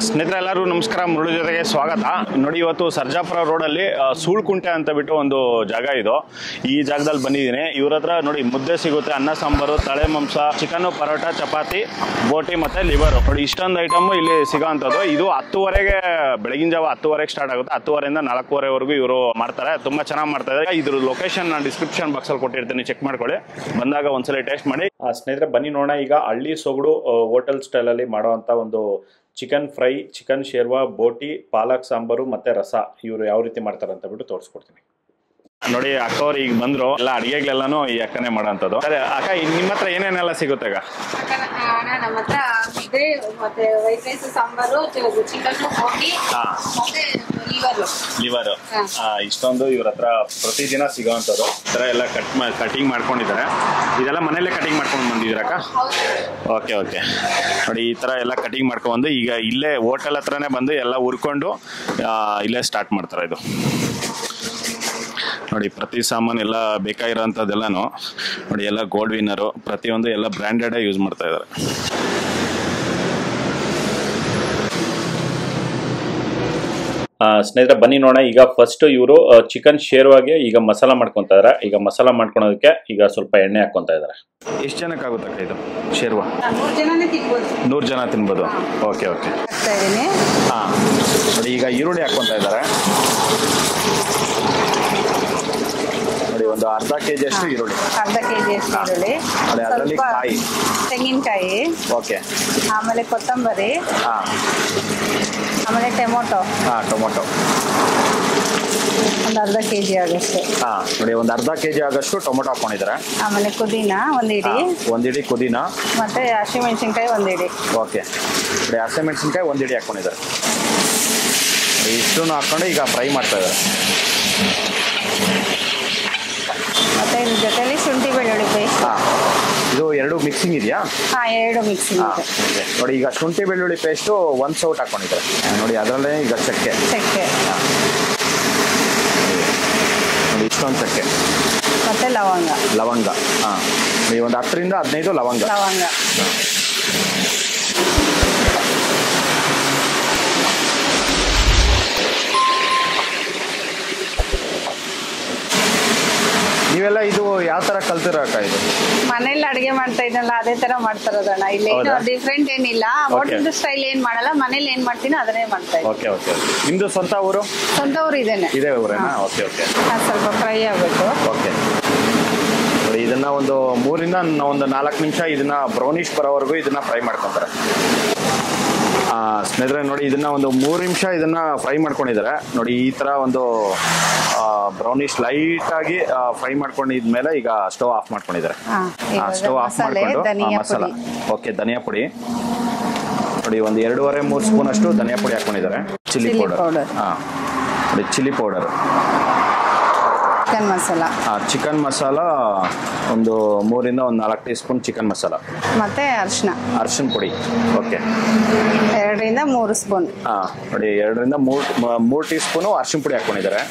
ಸ್ನೇಹಿತರೆ ಎಲ್ಲರೂ ನಮಸ್ಕಾರ. ಮುರುಳು ಜೊತೆಗೆ ಸ್ವಾಗತ. ನೋಡಿ, ಇವತ್ತು ಸರ್ಜಾಪುರ ರೋಡಲ್ಲಿ ಸೂಳ್ಕುಂಟೆ ಅಂತ ಬಿಟ್ಟು ಒಂದು ಜಾಗ ಇದು. ಈ ಜಾಗದಲ್ಲಿ ಬಂದಿದ್ದೀನಿ. ಇವ್ರ ಹತ್ರ ನೋಡಿ ಮುದ್ದೆ ಸಿಗುತ್ತೆ, ಅನ್ನ ಸಾಂಬಾರು, ತಳೆ ಮಾಂಸ, ಚಿಕನ್ನು, ಪರೋಟ, ಚಪಾತಿ, ಬೋಟಿ ಮತ್ತೆ ಲಿವರ್. ನೋಡಿ ಇಷ್ಟೊಂದು ಐಟಮ್ ಇಲ್ಲಿ ಸಿಗೋ ಅಂಥದ್ದು. ಇದು 10:30ಗೆ ಬೆಳಗಿನ ಜಾವ 10:30ಗೆ ಸ್ಟಾರ್ಟ್ ಆಗುತ್ತೆ. 10:30ಯಿಂದ 4:30ವರೆಗೂ ಇವರು ಮಾಡ್ತಾರೆ. ತುಂಬಾ ಚೆನ್ನಾಗಿ ಮಾಡ್ತಾ ಇದ್ದಾರೆ. ಇದ್ರ ಲೊಕೇಶನ್ ನಾನು ಡಿಸ್ಕ್ರಿಪ್ಷನ್ ಬಾಕ್ಸ್ ಅಲ್ಲಿ ಕೊಟ್ಟಿರ್ತೀನಿ, ಚೆಕ್ ಮಾಡ್ಕೊಳ್ಳಿ. ಬಂದಾಗ ಒಂದ್ಸಲ ಟೇಸ್ಟ್ ಮಾಡಿ. ಸ್ನೇಹಿತರೆ ಬನ್ನಿ ನೋಡೋಣ. ಈಗ ಹಳ್ಳಿ ಸೊಗಡು ಹೋಟೆಲ್ ಸ್ಟೈಲ್ ಅಲ್ಲಿ ಮಾಡುವಂತ ಒಂದು ಚಿಕನ್ ಫ್ರೈ, ಚಿಕನ್ ಶೇರ್ವಾ, ಬೋಟಿ, ಪಾಲಕ್ ಸಾಂಬಾರು ಮತ್ತೆ ರಸ ಇವರು ಯಾವ ರೀತಿ ಮಾಡ್ತಾರೆ ಅಂತ ಬಿಟ್ಟು ತೋರಿಸ್ಕೊಡ್ತೀನಿ. ನೋಡಿ ಅಕ್ಕವ್ರು ಈಗ ಬಂದ್ರು. ಎಲ್ಲ ಅಡಿಗೆಗಳೆಲ್ಲಾನು ಈ ಅಕ್ಕನೇ ಮಾಡೋಂಥದ್ದು. ಅದೇ ಅಕ್ಕ, ನಿಮ್ಮ ಹತ್ರ ಏನೇನೆಲ್ಲ ಸಿಗುತ್ತೆ ಈಗ? ನಮ್ಮ ಹತ್ರ ಮುದ್ದೆ ಮತ್ತೆ ವೈಟ್ ರೈಸ್, ಸಾಂಬಾರು, ಚಿಕನ್, ಬೋಟಿ ಮತ್ತೆ ಲಿವರ್ ಇಷ್ಟೊಂದು ಇವ್ರ ಹತ್ರ ಪ್ರತಿದಿನ ಸಿಗೋವಂಥದ್ದು. ಈ ಥರ ಎಲ್ಲ ಕಟಿಂಗ್ ಮಾಡ್ಕೊಂಡಿದ್ದಾರೆ. ಇದೆಲ್ಲ ಮನೇಲೆ ಕಟಿಂಗ್ ಮಾಡ್ಕೊಂಡು ಬಂದಿದ್ದೀರಕ್ಕ? Okay okay. ನೋಡಿ ಈ ಥರ ಎಲ್ಲ ಕಟಿಂಗ್ ಮಾಡ್ಕೊಂಡು ಈಗ ಇಲ್ಲೇ ಹೋಟೆಲ್ ಹತ್ರನೇ ಬಂದು ಎಲ್ಲ ಹುರ್ಕೊಂಡು ಇಲ್ಲೇ ಸ್ಟಾರ್ಟ್ ಮಾಡ್ತಾರೆ. ಇದು ನೋಡಿ ಪ್ರತಿ ಸಾಮಾನು ಎಲ್ಲ ಬೇಕಾಗಿರೋಂಥದ್ದೆಲ್ಲನೂ ನೋಡಿ ಎಲ್ಲ ಗೋಲ್ಡ್ ವಿನ್ನರು, ಪ್ರತಿಯೊಂದು ಎಲ್ಲ ಬ್ರ್ಯಾಂಡೆಡೇ ಯೂಸ್ ಮಾಡ್ತಾ ಇದ್ದಾರೆ. ಸ್ನೇಹಿತರೆ ಬನ್ನಿ ನೋಡೋಣ. ಈಗ ಫಸ್ಟ್ ಇವರು ಚಿಕನ್ ಶೇರ್ವಾಗೆ ಈಗ ಮಸಾಲ ಮಾಡ್ಕೊತಾ ಇದಾರೆ. ಈಗ ಮಸಾಲ ಮಾಡ್ಕೊಳೋದಕ್ಕೆ ಈಗ ಸ್ವಲ್ಪ ಎಣ್ಣೆ ಹಾಕೊಂತ ಇದಾರೆ. ಎಷ್ಟು ಜನಕ್ಕೆ ಆಗುತ್ತಕ್ಕ ಇದು ಶೇರ್ವಾ? 100 ಜನ ತಿನ್ಬೋದು. Okay okay. ನೋಡಿ ಈಗ ಈರುಳ್ಳಿ ಹಾಕೊಂತ ಇದ್ದಾರೆ. ನೋಡಿ ಒಂದು ಅರ್ಧ ಕೆಜಿ ಅಷ್ಟು ಈರುಳ್ಳಿ. ಅದರಲ್ಲಿ ಕಾಯಿ, ತೆಂಗಿನಕಾಯಿ, ಓಕೆ, ಆಮೇಲೆ ಕೊತ್ತಂಬರಿ, ಆಮೇಲೆ ಟೊಮೊಟೊ ಒಂದು ಅರ್ಧ ಕೆಜಿ ಆಗಷ್ಟು. ನೋಡಿ ಒಂದು ಅರ್ಧ ಕೆಜಿ ಆಗಷ್ಟು ಟೊಮೊಟೊ ಹಾಕೊಂಡಿದ್ದಾರೆ. ಆಮೇಲೆ ಪುದೀನ ಒಂದಿಡಿ ಪುದೀನ ಮತ್ತೆ ಹಸಿಮೆಣಸಿನ್ಕಾಯಿ ಒಂದಿಡಿ. ಓಕೆ. ನೋಡಿ ಹಸಿಮೆಣಸಿನ್ಕಾಯಿ ಒಂದಿಡಿ ಹಾಕೊಂಡಿದ್ದಾರೆ. ಇಷ್ಟನ್ನು ಹಾಕೊಂಡು ಈಗ ಫ್ರೈ ಮಾಡ್ತಾ ಇದ್ದಾರೆ. ಮತ್ತೆ ಇದ್ರ ಜೊತೆಲಿ ಶುಂಠಿ ಬೆಳ್ಳುಳ್ಳಿ ಪೇಸ್ಟ್. ಇದು ಎರಡು ಮಿಕ್ಸಿಂಗ್ ಇದೆಯಾ? ಎರಡು ಮಿಕ್ಸಿಂಗ್. ನೋಡಿ ಈಗ ಶುಂಠಿ ಬೆಳ್ಳುಳ್ಳಿ ಪೇಸ್ಟು 1 ಸೌಟ್ ಹಾಕೊಂಡಿದ್ದಾರೆ. ನೋಡಿ ಅದರಲ್ಲೇ ಈಗ ಚಕ್ಕೆ ನೋಡಿ ಇಷ್ಟೊಂದು ಚಕ್ಕೆ ಮತ್ತೆ ಲವಂಗ. ನೀವು ಒಂದು 10ರಿಂದ 15 ಲವಂಗ. ನೀವೆಲ್ಲ ಇದು ಯಾವ ತರ ಕಲ್ತಿರಕ್ಕ? ಇದು ಮನೇಲಿ ಅಡಿಗೆ ಮಾಡ್ತಾ ಇದ್ದಲ್ಲ ಅದೇ ತರ ಮಾಡ್ತಾರದಣ್ಣ. ಇಲ್ಲಿ ಡಿಫ್ರೆಂಟ್ ಏನಿಲ್ಲ. ಹೋಟೆಲ್ ಸ್ಟೈಲ್ ಏನ್ ಮಾಡಲ್ಲ, ಮನೇಲಿ ಏನ್ ಮಾಡ್ತೀನಿ ಅದನ್ನೇ ಮಾಡ್ತಾ ಇದ್ದೀನಿ. Okay okay. ನಿಮ್ದು ಸ್ವಂತ ಊರು? ಸ್ವಂತ ಊರು ಇದೇ ಊರೇನಾ? Okay okay. ಸ್ವಲ್ಪ ಫ್ರೈ ಆಗ್ಬೇಕು. ಓಕೆ. ನೋಡಿ ಇದನ್ನ ಒಂದು 3ರಿಂದ ಒಂದು 4 ನಿಮಿಷ ಇದನ್ನ ಬ್ರೌನಿಶ್ ಬರೋವರೆಗೂ ಇದನ್ನ ಫ್ರೈ ಮಾಡ್ಕೊಂತಾರೆ. ಸ್ನೇಹಿತರೆ ನೋಡಿ ಇದನ್ನ ಒಂದು 3 ನಿಮಿಷ ಇದನ್ನ ಫ್ರೈ ಮಾಡ್ಕೊಂಡಿದ್ದಾರೆ. ನೋಡಿ ಈ ತರ ಒಂದು ಬ್ರೌನಿಶ್ ಲೈಟ್ ಆಗಿ ಫ್ರೈ ಮಾಡ್ಕೊಂಡಿದ್ಮೇಲೆ ಈಗ ಸ್ಟವ್ ಆಫ್ ಮಾಡ್ಕೊಂಡಿದ್ದಾರೆ. ಸ್ಟವ್ ಆಫ್ ಮಾಡ್ಕೊಂಡು ಮಸಾಲ, ಓಕೆ, ಧನಿಯಾ ಪುಡಿ ನೋಡಿ ಒಂದು 2.5-3 ಸ್ಪೂನ್ ಅಷ್ಟು ಧನಿಯಾ ಪುಡಿ ಹಾಕೊಂಡಿದ್ದಾರೆ. ಚಿಲ್ಲಿ ಪೌಡರ್, ನೋಡಿ ಚಿಲ್ಲಿ ಪೌಡರ್, ಚಿಕನ್ ಮಸಾಲ ಒಂದು 3ರಿಂದ 4 ಟೀ ಸ್ಪೂನ್ ಚಿಕನ್ ಮಸಾಲ, ಮತ್ತೆ ಅರಿಶಿನ ಪುಡಿ, ಓಕೆ, 2ರಿಂದ 3 ಸ್ಪೂನ್. ನೋಡಿ 2ರಿಂದ 3 ಟೀ ಸ್ಪೂನು ಅರಿಶಿನ ಪುಡಿ ಹಾಕೊಂಡಿದ್ದಾರೆ.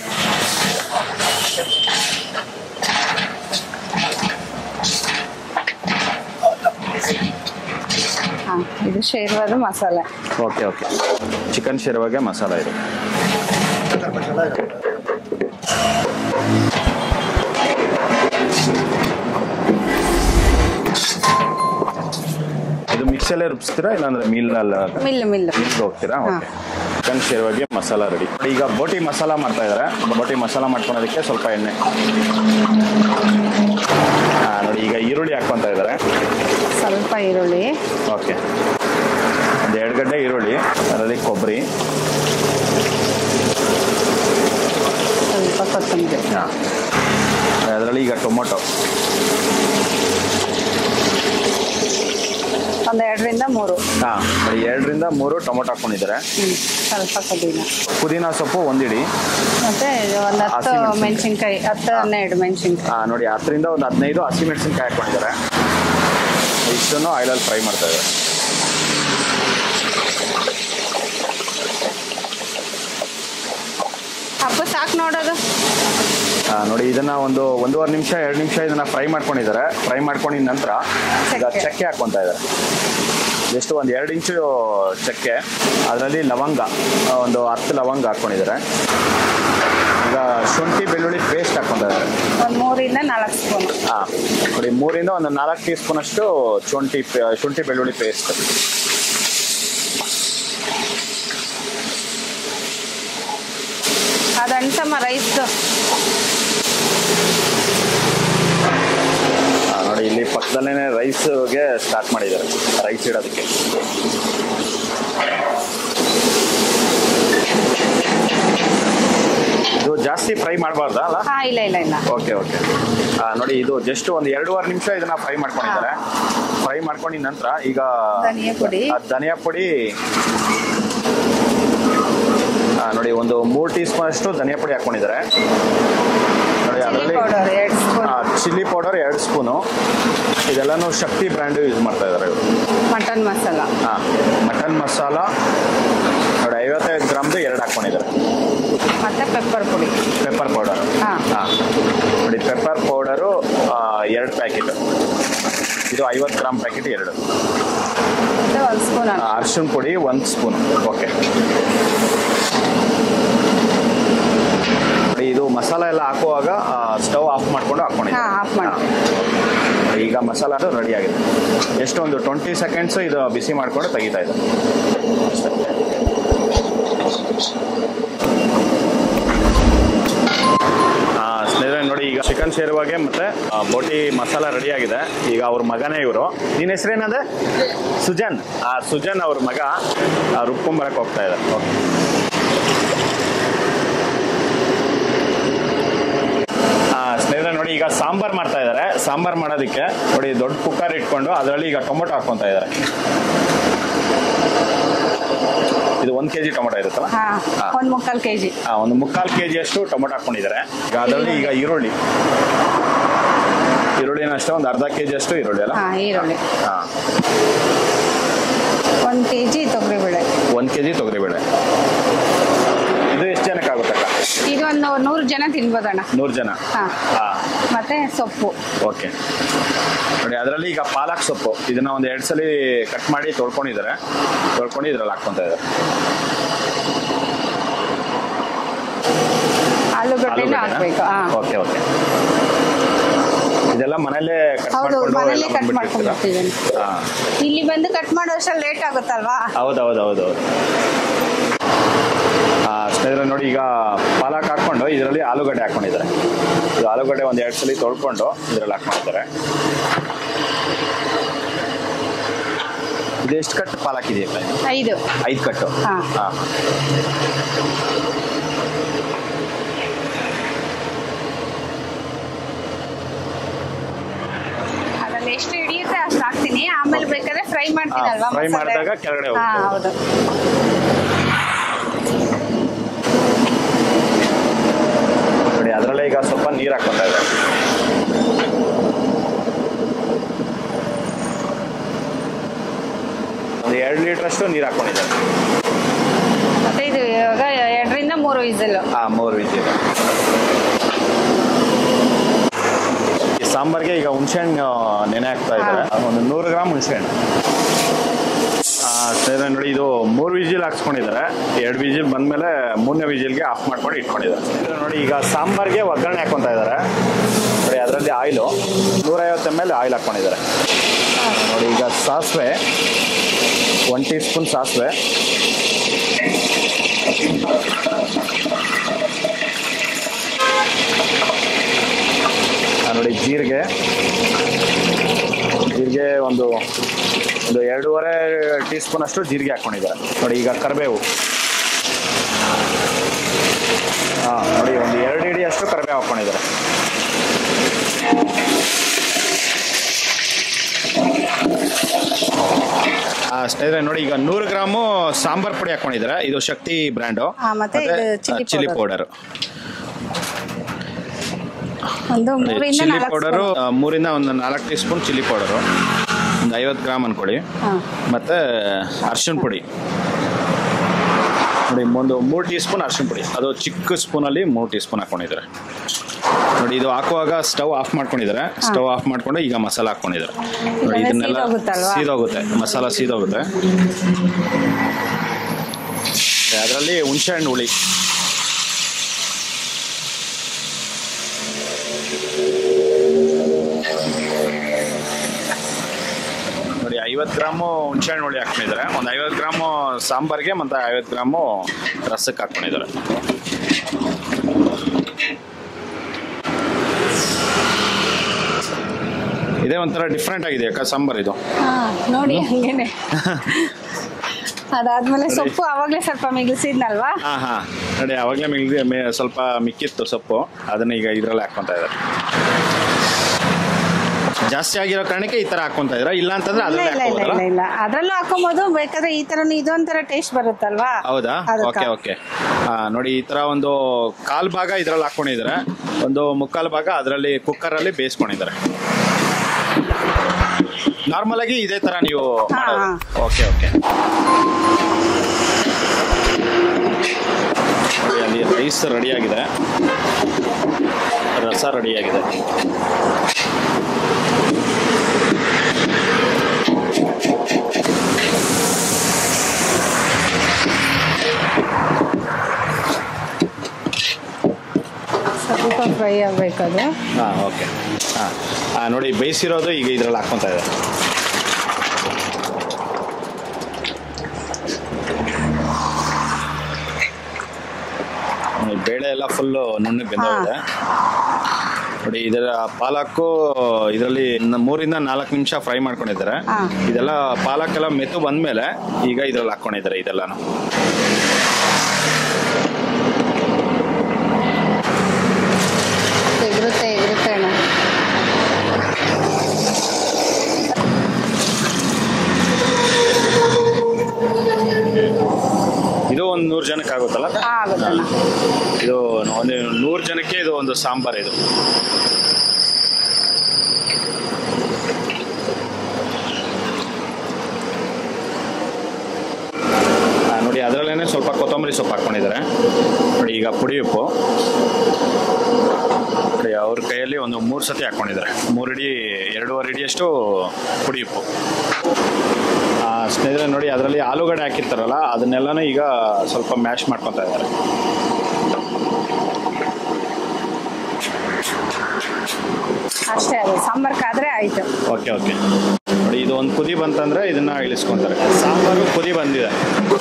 ಇದು ಶೇರ್ವಾದ ಮಸಾಲ. Okay okay. ಚಿಕನ್ ಶೇರ್ವಾಗೆ ಮಸಾಲ ಇದು. ಇದು ಮಿಕ್ಸಲ್ಲೇ ರುಬ್ಸ್ತೀರಾ ಇಲ್ಲಾಂದ್ರೆ ಮಿಲ್ ಹೋಗ್ತೀರಾ? ಓಕೆ. ಚಿಕನ್ ಶೇರ್ವಾಗೆ ಮಸಾಲ ರೆಡಿ. ಈಗ ಬೋಟಿ ಮಸಾಲ ಮಾಡ್ತಾ ಇದ್ದಾರೆ. ಬೋಟಿ ಮಸಾಲ ಮಾಡ್ಕೊಳೋದಕ್ಕೆ ಸ್ವಲ್ಪ ಎಣ್ಣೆ. ನೋಡಿ ಈಗ ಈರುಳ್ಳಿ ಹಾಕೊಂತ ಇದ್ದಾರೆ. ಸ್ವಲ್ಪ ಈರುಳ್ಳಿ, ಓಕೆ, ಒಂದು 2 ಗಡ್ಡೆ ಈರುಳ್ಳಿ, ಅದರಲ್ಲಿ ಕೊಬ್ಬರಿ, ಸ್ವಲ್ಪ ಕೊತ್ತಂಬರಿ, ಅದರಲ್ಲಿ ಈಗ ಟೊಮೊಟೊ ಒಂದು 2ರಿಂದ 3. 2ರಿಂದ 3 ಟೊಮೊಟೊ ಹಾಕೊಂಡಿದ್ದಾರೆ. ಸ್ವಲ್ಪ ಪುದೀನ ಸೊಪ್ಪು ಒಂದಿಡಿ, ಮತ್ತೆ ಒಂದು 10 ಮೆಣಸಿನ್ಕಾಯಿ, 10-12 ಮೆಣಸಿನ್ಕಾಯಿ. ನೋಡಿ 10ರಿಂದ ಒಂದು 15 ಹಸಿಮೆಣಸಿನ್ಕಾಯಿ ಹಾಕೊಂಡಿದ್ದಾರೆ. ಇಷ್ಟನ್ನು ಆಯಿಲಲ್ಲಿ ಫ್ರೈ ಮಾಡ್ತಾ ಇದ್ದಾರೆ. ಅಪ್ಪ ಸಾಕು ನೋಡೋದು. ನೋಡಿ ಇದನ್ನ ಒಂದು 1.5 ನಿಮಿಷ 2 ನಿಮಿಷ ಇದನ್ನ ಫ್ರೈ ಮಾಡ್ಕೊಂಡಿದ್ದಾರೆ. ಫ್ರೈ ಮಾಡ್ಕೊಂಡಿದ ನಂತರ ಈಗ ಚಕ್ಕೆ ಹಾಕೊಂತ ಇದ್ದಾರೆ. ಜಸ್ಟ್ ಒಂದು 2 ಇಂಚು ಚಕ್ಕೆ, ಅದರಲ್ಲಿ ಲವಂಗ ಒಂದು 10 ಲವಂಗ ಹಾಕ್ಕೊಂಡಿದ್ದಾರೆ. ಈಗ ಶುಂಠಿ ಬೆಳ್ಳುಳ್ಳಿ ಪೇಸ್ಟ್ ಹಾಕ್ಕೊಂತ ಇದ್ದಾರೆ. ಒಂದು 3 ಇಂದ 4 ಸ್ಪೂನ್. ಹಾಂ ನೋಡಿ, 3 ಇಂದ ಒಂದು 4 ಟೀ ಸ್ಪೂನ್ ಅಷ್ಟು ಶುಂಠಿ ಬೆಳ್ಳುಳ್ಳಿ ಪೇಸ್ಟ್. ಅದಂತಮ್ಮ ರೈಸ್ ನೋಡಿ, ಇಲ್ಲಿ ಪಕ್ಕದಲ್ಲೇ ರೈಸ್ಗೆ ಸ್ಟಾರ್ಟ್ ಮಾಡಿದ್ದಾರೆ, ರೈಸ್ ಇಡೋದಕ್ಕೆ. ಇದು ಜಾಸ್ತಿ ಫ್ರೈ ಮಾಡಬಾರ್ದಾ ಅಲ್ಲ? ಇಲ್ಲ ಇಲ್ಲ ಇಲ್ಲ. Okay okay. ನೋಡಿ, ಇದು ಜಸ್ಟ್ ಒಂದು 2.5 ನಿಮಿಷ ಇದನ್ನ ಫ್ರೈ ಮಾಡ್ಕೊಂಡಿದ್ದಾರೆ. ಫ್ರೈ ಮಾಡ್ಕೊಂಡಿದ ನಂತರ ಈಗ ಧನಿಯಾ ಪುಡಿ ನೋಡಿ, ಒಂದು 3 ಟೀ ಸ್ಪೂನ್ ಅಷ್ಟು ಧನಿಯಾ ಪುಡಿ ಹಾಕೊಂಡಿದ್ದಾರೆ. ನೋಡಿ, ಅದರಲ್ಲಿ ಚಿಲ್ಲಿ ಪೌಡರ್ 2 ಸ್ಪೂನು. ಇದೆಲ್ಲನೂ ಶಕ್ತಿ ಬ್ರ್ಯಾಂಡ್ ಯೂಸ್ ಮಾಡ್ತಾ ಇದ್ದಾರೆ ಇವರು. ಮಟನ್ ಮಸಾಲ. ಮಟನ್ ಮಸಾಲ ನೋಡಿ 55 ಗ್ರಾಮ್ದು 2 ಹಾಕೊಂಡಿದ್ದಾರೆ. ಮತ್ತೆ ಪೆಪ್ಪರ್ ಪುಡಿ, ಪೆಪ್ಪರ್ ಪೌಡರ್. ನೋಡಿ, ಪೆಪ್ಪರ್ ಪೌಡರು 2 ಪ್ಯಾಕೆಟ್. ಇದು 50 ಗ್ರಾಮ್ ಪ್ಯಾಕೆಟ್ 2. 1 ಸ್ಪೂನ್ ಅರಿಶಿನ ಪುಡಿ 1 ಸ್ಪೂನ್. ಓಕೆ. ನೋಡಿ, ಇದು ಮಸಾಲ ಎಲ್ಲ ಹಾಕುವಾಗ ಸ್ಟವ್ ಆಫ್ ಮಾಡ್ಕೊಂಡು ಹಾಕೊಂಡಿದ್ದಾರೆ. ಈಗ ಮಸಾಲ ರೆಡಿ ಆಗಿದೆ. ಎಷ್ಟು ಒಂದು 20 ಸೆಕೆಂಡ್ಸ್ ಇದು ಬಿಸಿ ಮಾಡ್ಕೊಂಡು ತೆಗಿತಾ ಇದೆ. ಸ್ನೇಹಿತರೆ ನೋಡಿ, ಈಗ ಚಿಕನ್ ಶೇರ್ವಾಗೆ ಮತ್ತೆ ಬೋಟಿ ಮಸಾಲ ರೆಡಿ ಆಗಿದೆ. ಈಗ ಅವ್ರ ಮಗನೇ ಇವರು. ನಿನ್ನ ಹೆಸರೇನಂದ್ರೆ? ಸುಜನ್. ಸುಜನ್ ಅವ್ರ ಮಗ ರುಬ್ಕೊಂಬರಕ್ಕೆ ಹೋಗ್ತಾ ಇದ್ದಾರೆ. ಓಕೆ. ಸ್ನೇಹಿತರೆ ನೋಡಿ, ಈಗ ಸಾಂಬಾರ್ ಮಾಡ್ತಾ ಇದ್ದಾರೆ. ಸಾಂಬಾರ್ ಮಾಡೋದಕ್ಕೆ ನೋಡಿ, ದೊಡ್ಡ ಕುಕ್ಕರ್ ಇಟ್ಕೊಂಡು ಅದರಲ್ಲಿ ಈಗ ಟೊಮೊಟೊ ಹಾಕೊಂತ ಇದ್ದಾರೆ. ಇದು 1 kg ಟೊಮೊಟೊ ಇರುತ್ತಲ್ಲ? ಒಂದು 3/4 kg. ಒಂದು 3/4 kg ಅಷ್ಟು ಟೊಮೊಟೊ ಹಾಕೊಂಡಿದ್ದಾರೆ. ಈಗ ಅದರಲ್ಲಿ ಈಗ ಈರುಳ್ಳಿನ ಅಷ್ಟೇ ಒಂದು ಅರ್ಧ kg ಅಷ್ಟು ಈರುಳ್ಳಿ ಅಲ್ಲ? ಈರುಳ್ಳಿ. 1 kg ತೊಗರಿಬೇಳೆ. 1 kg ತೊಗರಿಬೇಳೆ. ಇದು ಎಷ್ಟು ಜನಕ್ಕೆ ಆಗುತ್ತಕ್ಕ? ಇದು ಒಂದು 100 ಜನ ತಿನ್ಬೋದಣ್ಣ. 100 ಜನ. ಮತ್ತೆ ಸೊಪ್ಪು. ಓಕೆ. ನೋಡಿ, ಅದರಲ್ಲಿ ಈಗ ಪಾಲಕ್ ಸೊಪ್ಪು ಇದನ್ನ ಒಂದು 2 ಸಲ ಕಟ್ ಮಾಡಿ ತೊಳ್ಕೊಂಡು ಇದ್ರಲ್ಲಿ ಹಾಕ್ಕೊಂತ ಇದ್ದಾರೆ. ಆಲೂಗಡ್ಡೆನೂ ಹಾಕ್ಬೇಕು. Okay okay. ಇದೆಲ್ಲ ಮನೇಲೆ ಕಟ್ ಮಾಡ್ಕೊಂಡು ಇಲ್ಲಿ ಬಂದು ಕಟ್ ಮಾಡೋ ಅಷ್ಟರಲ್ಲಿ ಲೇಟ್ ಆಗುತ್ತಲ್ವಾ? ಹೌದೌದೌದು. ಸ್ನೇಹಿತರೆ ನೋಡಿ, ಈಗ ಪಾಲಕ್ ಹಾಕೊಂಡು ಇದರಲ್ಲಿ ಆಲೂಗಡ್ಡೆ ಹಾಕೊಂಡಿದ್ದಾರೆ. ಇದು ಆಲೂಗಡ್ಡೆ ಒಂದು 2 ಸಲ ತೊಳ್ಕೊಂಡು ಇದರಲ್ಲಿ ಹಾಕೊಂಡಿದ್ದಾರೆ. ಇದು ಎಷ್ಟು ಕಟ್ಟು ಪಾಲಕ್ ಇದೆಯಲ್ಲ? 5 ಕಟ್ಟು. ಅದ್ರಲ್ಲಿ ಎಷ್ಟು ಹಿಡಿಯುತ್ತೆ ಅಷ್ಟು ಹಾಕ್ತೀನಿ. ಆಮೇಲೆ ಬೇಕಾದ್ರೆ ಫ್ರೈ ಮಾಡ್ತೀನಲ್ವಾ? ಫ್ರೈ ಮಾಡಿದಾಗ ಕೆಳಗಡೆ ಹೋಗುತ್ತೆ. ಹೌದು. ನೋಡಿ, ಅದರಲ್ಲೇ ಈಗ ಸ್ವಲ್ಪ ನೀರು ಹಾಕ್ಕೊಂತ ಇದೆ. ಒಂದು 2 ಲೀಟರ್ ಅಷ್ಟು ನೀರು ಹಾಕೊಂಡಿದ್ದಾರೆ. ಮತ್ತೆ ಇದು ಇವಾಗ 2 ರಿಂದ 3 ವಿಸಿಲ್. 3 ವಿಸಿಲ್. ಈ ಸಾಂಬಾರ್ಗೆ ಈಗ ಹುಣಸೆಹಣ್ಣು ನೆನೆ ಹಾಕ್ತಾ ಇದ್ದಾರೆ. ಒಂದು 100 ಗ್ರಾಮ್ ಹುಣಸೆಹಣ್ಣು. ನೋಡಿ, ಇದು 3 ವಿಜಿಲ್ ಹಾಕ್ಸ್ಕೊಂಡಿದ್ದಾರೆ. 2 ವಿಜಿಲ್ ಬಂದ್ಮೇಲೆ 3ನೇ ವಿಜಿಲ್ಗೆ ಆಫ್ ಮಾಡ್ಕೊಂಡು ಇಟ್ಕೊಂಡಿದ್ದಾರೆ. ನೋಡಿ, ಈಗ ಸಾಂಬಾರ್ಗೆ ಒಗ್ಗರಣೆ ಹಾಕೊಂತ ಇದ್ದಾರೆ. ನೋಡಿ, ಅದರಲ್ಲಿ ಆಯಿಲು 150 ml ಆಯಿಲ್ ಹಾಕ್ಕೊಂಡಿದ್ದಾರೆ. ನೋಡಿ, ಈಗ ಸಾಸಿವೆ 1 ಟೀ ಸ್ಪೂನ್ ಸಾಸಿವೆ. ನೋಡಿ, ಜೀರಿಗೆ ಒಂದು 2.5 ಟೀ ಸ್ಪೂನ್ ಅಷ್ಟು ಜೀರಿಗೆ ಹಾಕ್ಕೊಂಡಿದ್ದಾರೆ. ನೋಡಿ, ಈಗ ಕರಿಬೇವು ನೋಡಿ, ಒಂದು 2 ಹಿಡಿ ಅಷ್ಟು ಕರಿಬೇವು ಹಾಕ್ಕೊಂಡಿದ್ದಾರೆ. ಸ್ನೇಹಿತರೆ ನೋಡಿ, ಈಗ 100 ಗ್ರಾಮು ಸಾಂಬಾರ್ ಪುಡಿ ಹಾಕ್ಕೊಂಡಿದ್ದಾರೆ. ಇದು ಶಕ್ತಿ ಬ್ರ್ಯಾಂಡು. ಮತ್ತೆ ಚಿಲ್ಲಿ ಪೌಡರ್. ಚಿಲ್ಲಿ ಪೌಡರು 3 ರಿಂದ ಒಂದು 4 ಟೀ ಸ್ಪೂನ್ ಚಿಲ್ಲಿ ಪೌಡರು, ಒಂದು 50 ಗ್ರಾಮ್ ಅನ್ಕೊಳ್ಳಿ. ಮತ್ತೆ ಅರಿಶಿನ ಪುಡಿ ನೋಡಿ, ಒಂದು 3 ಟೀ ಸ್ಪೂನ್ ಅರಿಶಿನ ಪುಡಿ. ಅದು ಚಿಕ್ಕ ಸ್ಪೂನಲ್ಲಿ 3 ಟೀ ಸ್ಪೂನ್ ಹಾಕೊಂಡಿದ್ದಾರೆ. ನೋಡಿ ಇದು ಹಾಕುವಾಗ ಸ್ಟವ್ ಆಫ್ ಮಾಡ್ಕೊಂಡಿದ್ದಾರೆ. ಸ್ಟವ್ ಆಫ್ ಮಾಡ್ಕೊಂಡು ಈಗ ಮಸಾಲ ಹಾಕೊಂಡಿದ್ದಾರೆ. ನೋಡಿ ಇದನ್ನೆಲ್ಲ ಸೀದೋಗುತ್ತೆ, ಮಸಾಲ ಸೀದೋಗುತ್ತೆ. ಅದರಲ್ಲಿ ಹುಣಸೆ ಹಣ್ಣು ಹುಳಿ, ನೋಡಿ 50 ಗ್ರಾಮು ಹುಣಸೆ ಹಣ್ಣು ಹುಳಿ ಹಾಕೊಂಡಿದ್ದಾರೆ. ಒಂದು 50 ಗ್ರಾಮು ಸಾಂಬಾರ್ಗೆ ಮತ್ತು 50 ಗ್ರಾಮು ರಸಕ್ಕೆ ಹಾಕೊಂಡಿದ್ದಾರೆ. ಇದೇ ಒಂಥರ ಡಿಫ್ರೆಂಟ್ ಆಗಿದೆ ಅಕ್ಕ ಸಾಂಬಾರ್ ಇದು. ನೋಡಿ ಹಂಗೇನೆ. ಅದಾದ್ಮೇಲೆ ಸೊಪ್ಪು ಅವಾಗ್ಲೇ ಸ್ವಲ್ಪ ಮಿಗಿಲ್ಸಿದ್ನಲ್ವಾ? ಹಾ ನೋಡಿ ಅವಾಗ್ಲೇ ಸ್ವಲ್ಪ ಮಿಕ್ಕಿತ್ತು ಸೊಪ್ಪು, ಅದನ್ನ ಈಗ ಇದ್ರಲ್ಲಿ ಹಾಕೊಂತ ಇದ್ದಾರೆ. ಜಾಸ್ತಿ ಆಗಿರೋ ಕಾರಣಕ್ಕೆ ಈ ತರ ಹಾಕೊಂತ ಇದ್ರ, ಇಲ್ಲ ಅಂತಂದ್ರೆ ಇಲ್ಲ ಅದ್ರಲ್ಲೂ ಹಾಕೋಬಹುದು. ಬೇಕಾದ್ರೆ ಈ ತರ ಇದೊಂಥರ ಟೇಸ್ಟ್ ಬರುತ್ತಲ್ವಾ? ಹೌದಾ? ಓಕೆ. ನೋಡಿ ಈ ತರ ಒಂದು ಕಾಲ್ ಭಾಗ ಇದ್ರಲ್ಲಿ ಹಾಕೊಂಡಿದ್ದಾರೆ, ಒಂದು ಮುಕ್ಕಾಲು ಭಾಗ ಅದರಲ್ಲಿ ಕುಕ್ಕರ್ ಅಲ್ಲಿ ಬೇಯಿಸ್ಕೊಂಡಿದ್ದಾರೆ. ನಾರ್ಮಲ್ ಆಗಿ ಇದೇ ತರ ನೀವು ಓಕೆ. ಅಲ್ಲಿ ರೈಸ್ ರೆಡಿಯಾಗಿದೆ, ರಸ ರೆಡಿಯಾಗಿದೆ. ಸ್ವಲ್ಪ ಫ್ರೈ ಆಗ್ಬೇಕದು. ಓಕೆ. ನೋಡಿ ಬೇಯಿಸಿರೋದು ಈಗ ಇದ್ರಲ್ಲಿ ಹಾಕೊಂತ ಇದೆ. ಬೇಳೆ ಎಲ್ಲ ಫುಲ್ಲು ನುಣ್ಣಗೆ ಬೆಂದಿದೆ. ನೋಡಿ ಇದರ ಪಾಲಕ್ಕು ಇದರಲ್ಲಿ 3 ರಿಂದ 4 ನಿಮಿಷ ಫ್ರೈ ಮಾಡ್ಕೊಂಡಿದ್ದಾರೆ. ಇದೆಲ್ಲ ಪಾಲಕ್ಕೆಲ್ಲ ಮೆತ್ತು ಬಂದ್ಮೇಲೆ ಈಗ ಇದ್ರಲ್ಲಿ ಹಾಕೊಂಡಿದ್ದಾರೆ ಇದೆಲ್ಲಾನು. ಇದು ಒಂದು 100 ಜನಕ್ಕೆ ಆಗುತ್ತಲ್ಲ? ಇದು ಒಂದು 100 ಜನಕ್ಕೆ ಇದು ಒಂದು ಸಾಂಬಾರ್. ಇದು ನೋಡಿ ಅದರಲ್ಲೇನೆ ಸ್ವಲ್ಪ ಕೊತ್ತಂಬರಿ ಸೊಪ್ಪು ಹಾಕೊಂಡಿದ್ದಾರೆ. ನೋಡಿ ಈಗ ಪುಡಿ ಉಪ್ಪು ನೋಡಿ ಅವ್ರ ಕೈಯಲ್ಲಿ ಒಂದು 3 ಸತಿ ಹಾಕೊಂಡಿದ್ದಾರೆ. 3 ಇಡಿ 2.5 ಇಡಿಯಷ್ಟು ಪುಡಿ ಉಪ್ಪು. ಸ್ನೇಹಿತರೆ ನೋಡಿ ಅದರಲ್ಲಿ ಆಲೂಗಡ್ಡೆ ಹಾಕಿರ್ತಾರಲ್ಲ ಅದನ್ನೆಲ್ಲನೂ ಈಗ ಸ್ವಲ್ಪ ಮ್ಯಾಶ್ ಮಾಡ್ಕೊತಾ ಇದ್ದಾರೆ. ಅಷ್ಟೇ, ಅದು ಸಾಂಬಾರ್ಗಾದ್ರೆ ಆಯ್ತು. ಓಕೆ. ನೋಡಿ ಇದು ಒಂದು ಕುದಿ ಬಂತಂದ್ರೆ ಇದನ್ನ ಇಳಿಸ್ಕೊಂತಾರೆ. ಸಾಂಬಾರು ಕುದಿ ಬಂದಿದೆ.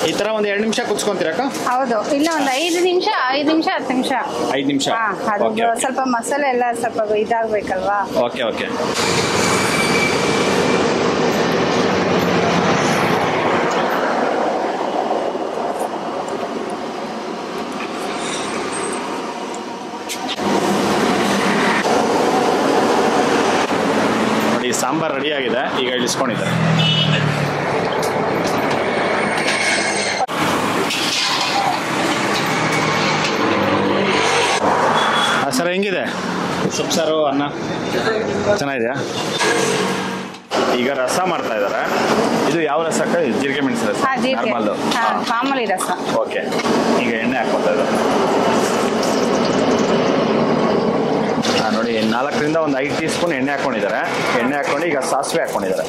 ಈ ತರ ಒಂದು 2 ನಿಮಿಷ ಕುದಿಸ್ಕೊಂತೀರಕ್ಕ? ಹೌದು, ಇಲ್ಲ ಒಂದು 5 ನಿಮಿಷ 10 ನಿಮಿಷ. 5 ನಿಮಿಷ. ಸ್ವಲ್ಪ ಮಸಾಲೆ ಎಲ್ಲ ಸ್ವಲ್ಪ ಇದಾಗಬೇಕಲ್ವಾ? ಓಕೆ. ನೋಡಿ ಸಾಂಬಾರ್ ರೆಡಿ ಆಗಿದೆ, ಈಗ ಇಳಿಸ್ಕೊಂಡಿದ್ದಾರೆ. ಸರ್ ಹೆಂಗಿದೆ ಸೊಪ್ಪು ಸಾರು ಅನ್ನ? ಚೆನ್ನಾಗಿದೆಯಾ? ಈಗ ರಸ ಮಾಡ್ತಾ ಇದ್ದಾರೆ. ಇದು ಯಾವ ರಸ? ಜೀರಿಗೆ ಮೆಣಸು ರಸ? ಮಾಮೂಲಿ ರಸ. ಓಕೆ. ಈಗ ಎಣ್ಣೆ ಹಾಕ್ಕೊತಾ ಇದ್ದಾರೆ. ನೋಡಿ 4 ರಿಂದ ಒಂದು 5 ಟೀ ಸ್ಪೂನ್ ಎಣ್ಣೆ ಹಾಕೊಂಡಿದ್ದಾರೆ. ಎಣ್ಣೆ ಹಾಕೊಂಡು ಈಗ ಸಾಸಿವೆ ಹಾಕೊಂಡಿದ್ದಾರೆ.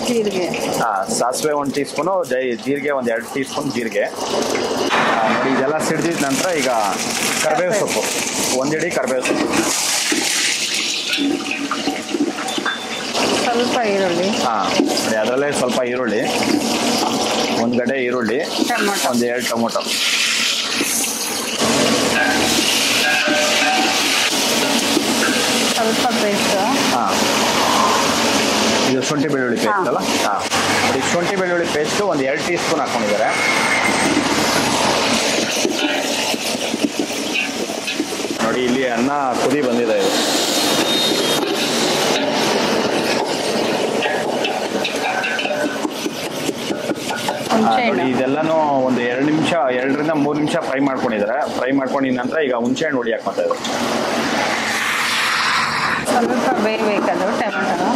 ಸಾಸಿವೆ 1 ಟೀ ಸ್ಪೂನು, ಜೀರಿಗೆ ಒಂದು 2 ಟೀ ಸ್ಪೂನ್ ಜೀರಿಗೆ. ನೋಡಿ ಇದೆಲ್ಲ ಸಿಡಿದಿದ ನಂತರ ಈಗ ಕರಿಬೇವು ಸೊಪ್ಪು 1 ಇಡಿ ಕರಿಬೇವು ಸೊಪ್ಪು, ಸ್ವಲ್ಪ ಈರುಳ್ಳಿ. ನೋಡಿ ಅದರಲ್ಲೇ ಸ್ವಲ್ಪ ಈರುಳ್ಳಿ, 1 ಗಡ್ಡೆ ಈರುಳ್ಳಿ, ಒಂದು 2 ಟೊಮೊಟೊ, ಸ್ವಲ್ಪ ಪೇಸ್ಟ್. ಇದು ಶುಂಠಿ ಬೆಳ್ಳುಳ್ಳಿ ಪೇಸ್ಟ್ ಅಲ್ಲ? ನೋಡಿ ಶುಂಠಿ ಬೆಳ್ಳುಳ್ಳಿ ಪೇಸ್ಟು ಒಂದು 2 ಟೀ ಸ್ಪೂನ್ ಹಾಕೊಂಡಿದ್ದಾರೆ. ನೋಡಿ ಇಲ್ಲಿ ಅನ್ನ ಕುದಿ ಬಂದಿದೆ. ಇದು ನೋಡಿ ಇದೆಲ್ಲಾನು ಒಂದು 2 ನಿಮಿಷ 2 ರಿಂದ 3 ನಿಮಿಷ ಫ್ರೈ ಮಾಡ್ಕೊಂಡಿದ್ದಾರೆ. ಫ್ರೈ ಮಾಡ್ಕೊಂಡಿದ ನಂತರ ಈಗ ಹುಣಸೆ ಹಣ್ಣು ಹುಳಿ ಹಾಕ್ತಾ ಇದ್ದಾರೆ. ಸ್ವಲ್ಪ ಬೇಯಬೇಕದು ಟೊಮೆಟೊ.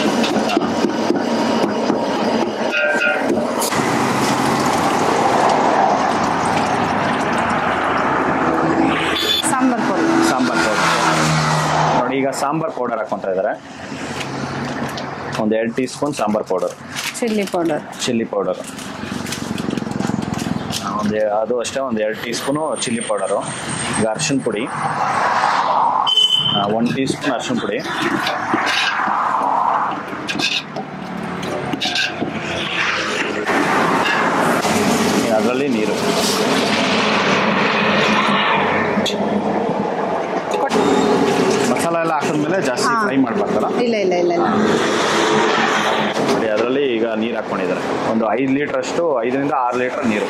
ಸಾಂಬಾರ್ ಪೌಡರ್ ನೋಡಿ ಈಗ ಸಾಂಬಾರ್ ಪೌಡರ್ ಹಾಕೊಂತ ಇದ್ದಾರೆ. ಒಂದು 2 tea spoon sambar powder, chilli powder ಅದು ಅಷ್ಟೇ. ಒಂದು 2 ಟೀ ಸ್ಪೂನು ಚಿಲ್ಲಿ ಪೌಡರು. ಈಗ ಅರ್ಶಿನ ಪುಡಿ 1 ಟೀ ಸ್ಪೂನ್ ಅರ್ಶಿನ ಪುಡಿ. ಅದರಲ್ಲಿ ನೀರು. ಮಸಾಲ ಎಲ್ಲ ಹಾಕಿದ್ಮೇಲೆ ಜಾಸ್ತಿ ಫ್ರೈ ಮಾಡಬಾರ್ದಲ್ಲ? ಇಲ್ಲ ನೋಡಿ ಅದರಲ್ಲಿ ಈಗ ನೀರು ಹಾಕ್ಕೊಂಡಿದ್ದಾರೆ. ಒಂದು 5 ಲೀಟರ್ ಅಷ್ಟು, 5 ರಿಂದ 6 ಲೀಟರ್ ನೀರು.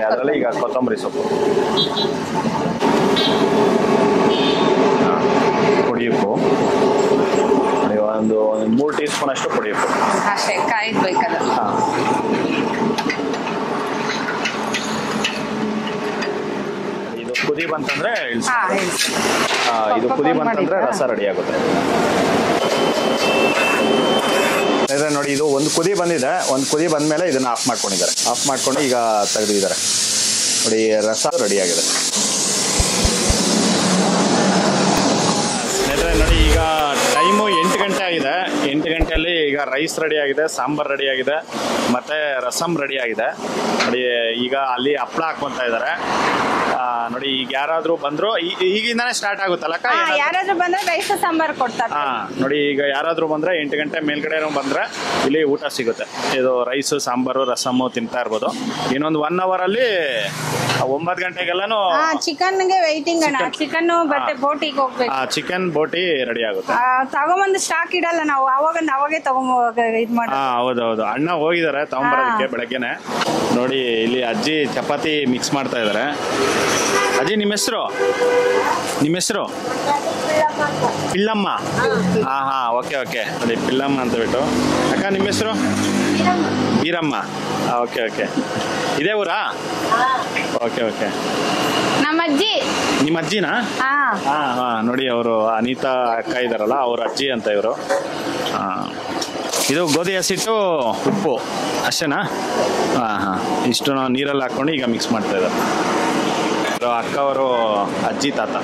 ಅದರಲ್ಲಿ ಈಗ ಕೊತ್ತಂಬರಿ ಸೊಪ್ಪು, ಪುಡಿ ಉಪ್ಪು ಒಂದು 3 ಟೀ ಸ್ಪೂನ್ ಅಷ್ಟು ಪುಡಿ ಉಪ್ಪು ಅಷ್ಟೇ. ಕಾಯಿಸ್ಬೇಕಲ್ಲ. ಇದು ಕುದಿ ಬಂತಂದ್ರೆ ಇದು ಕುದಿ ಬಂತಂದ್ರೆ ರಸ ರೆಡಿ ಆಗುತ್ತೆ. ನೋಡಿ ಇದು ಒಂದು ಕುದಿ ಬಂದಿದೆ. ಒಂದು ಕುದಿ ಬಂದ್ಮೇಲೆ ಇದನ್ನ ಆಫ್ ಮಾಡ್ಕೊಂಡಿದ್ದಾರೆ. ಆಫ್ ಮಾಡ್ಕೊಂಡು ಈಗ ತೆಗೆದಿದ್ದಾರೆ. ನೋಡಿ ರಸ ರೆಡಿ ಆಗಿದೆ. ನೋಡಿ ಈಗ ಟೈಮು 8 ಗಂಟೆ ಆಗಿದೆ. 8 ಗಂಟೆಯಲ್ಲಿ ಈಗ ರೈಸ್ ರೆಡಿ ಆಗಿದೆ, ಸಾಂಬಾರ್ ರೆಡಿ ಆಗಿದೆ, ಮತ್ತೆ ರಸಮ್ ರೆಡಿ ಆಗಿದೆ. ನೋಡಿ ಈಗ ಅಲ್ಲಿ ಹಪ್ಪಳ ಹಾಕೊಂತ ಇದ್ದಾರೆ. ನೋಡಿ ಈಗ ಯಾರಾದ್ರೂ ಬಂದ್ರು ಈಗಿಂದಾನೆ ಸ್ಟಾರ್ಟ್ ಆಗುತ್ತಲ್ಲ? ಯಾರಾದ್ರೂ ಬಂದ್ರೆ ರೈಸ್ ಸಾಂಬಾರ್ ಕೊಡ್ತಾರೆ. ನೋಡಿ ಈಗ ಯಾರಾದ್ರೂ ಬಂದ್ರೆ 8 ಗಂಟೆ ಮೇಲ್ಗಡೆ ಬಂದ್ರೆ ಇಲ್ಲಿ ಊಟ ಸಿಗುತ್ತೆ. ಇದು ರೈಸ್, ಸಾಂಬಾರು, ರಸಮ್ಮು ತಿಂತಾ ಇರ್ಬೋದು. ಇನ್ನೊಂದು 1 ಅವರ್ ಅಲ್ಲಿ 9 ಗಂಟೆಗೆಲ್ಲಾನು ಚಿಕನ್ಗೆ ವೈಟಿಂಗ್ ಅಣ್ಣ. ಚಿಕನ್ ಮತ್ತೆ ಬೋಟಿಗೆ ಹೋಗ್ಬೇಕು. ಚಿಕನ್ ಬೋಟಿ ರೆಡಿ ಆಗುತ್ತೆ. ತಗೊಂಬಂದು ಸ್ಟಾಕ್ ಇಡಲ್ಲ ನಾವು, ಅವಾಗೆ ತಗೊಂಡ್ ಇದ್ ಮಾಡಿ. ಹೌದೌದು, ಅಣ್ಣ ಹೋಗಿದ್ದಾರೆ ತಗೊಂಬರೋದಕ್ಕೆ ಬೆಳಗ್ಗೆನೆ. ನೋಡಿ ಇಲ್ಲಿ ಅಜ್ಜಿ ಚಪಾತಿ ಮಿಕ್ಸ್ ಮಾಡ್ತಾ ಇದಾರೆ. ಅಜ್ಜಿ ನಿಮ್ಮ ಹೆಸರು? ಪಿಳ್ಳಮ್ಮ. ಓಕೆ. ನೋಡಿ ಪಿಳ್ಳಮ್ಮ ಅಂತ ಬಿಟ್ಟು. ಅಕ್ಕ ನಿಮ್ಮ ಹೆಸರು? ಬೀರಮ್ಮ. ಓಕೆ. ಇದೇ ಊರಾ? ಓಕೆ. ನಮ್ಮ ಅಜ್ಜಿ. ನಿಮ್ಮ ಅಜ್ಜಿನಾ? ನೋಡಿ ಅವರು ಅನಿತಾ ಅಕ್ಕ ಇದಾರಲ್ಲ, ಅವ್ರ ಅಜ್ಜಿ ಅಂತ ಇವರು. ಇದು ಗೋಧಿ ಹಸಿಟ್ಟು, ಉಪ್ಪು ಅಷ್ಟೇನಾ? ಇಷ್ಟು ನೀರಲ್ಲಿ ಹಾಕೊಂಡು ಈಗ ಮಿಕ್ಸ್ ಮಾಡ್ತಾ ಇದ್ದಾರೆ. ಅಕ್ಕ ಅವರು ಅಜ್ಜಿ ತಾತ.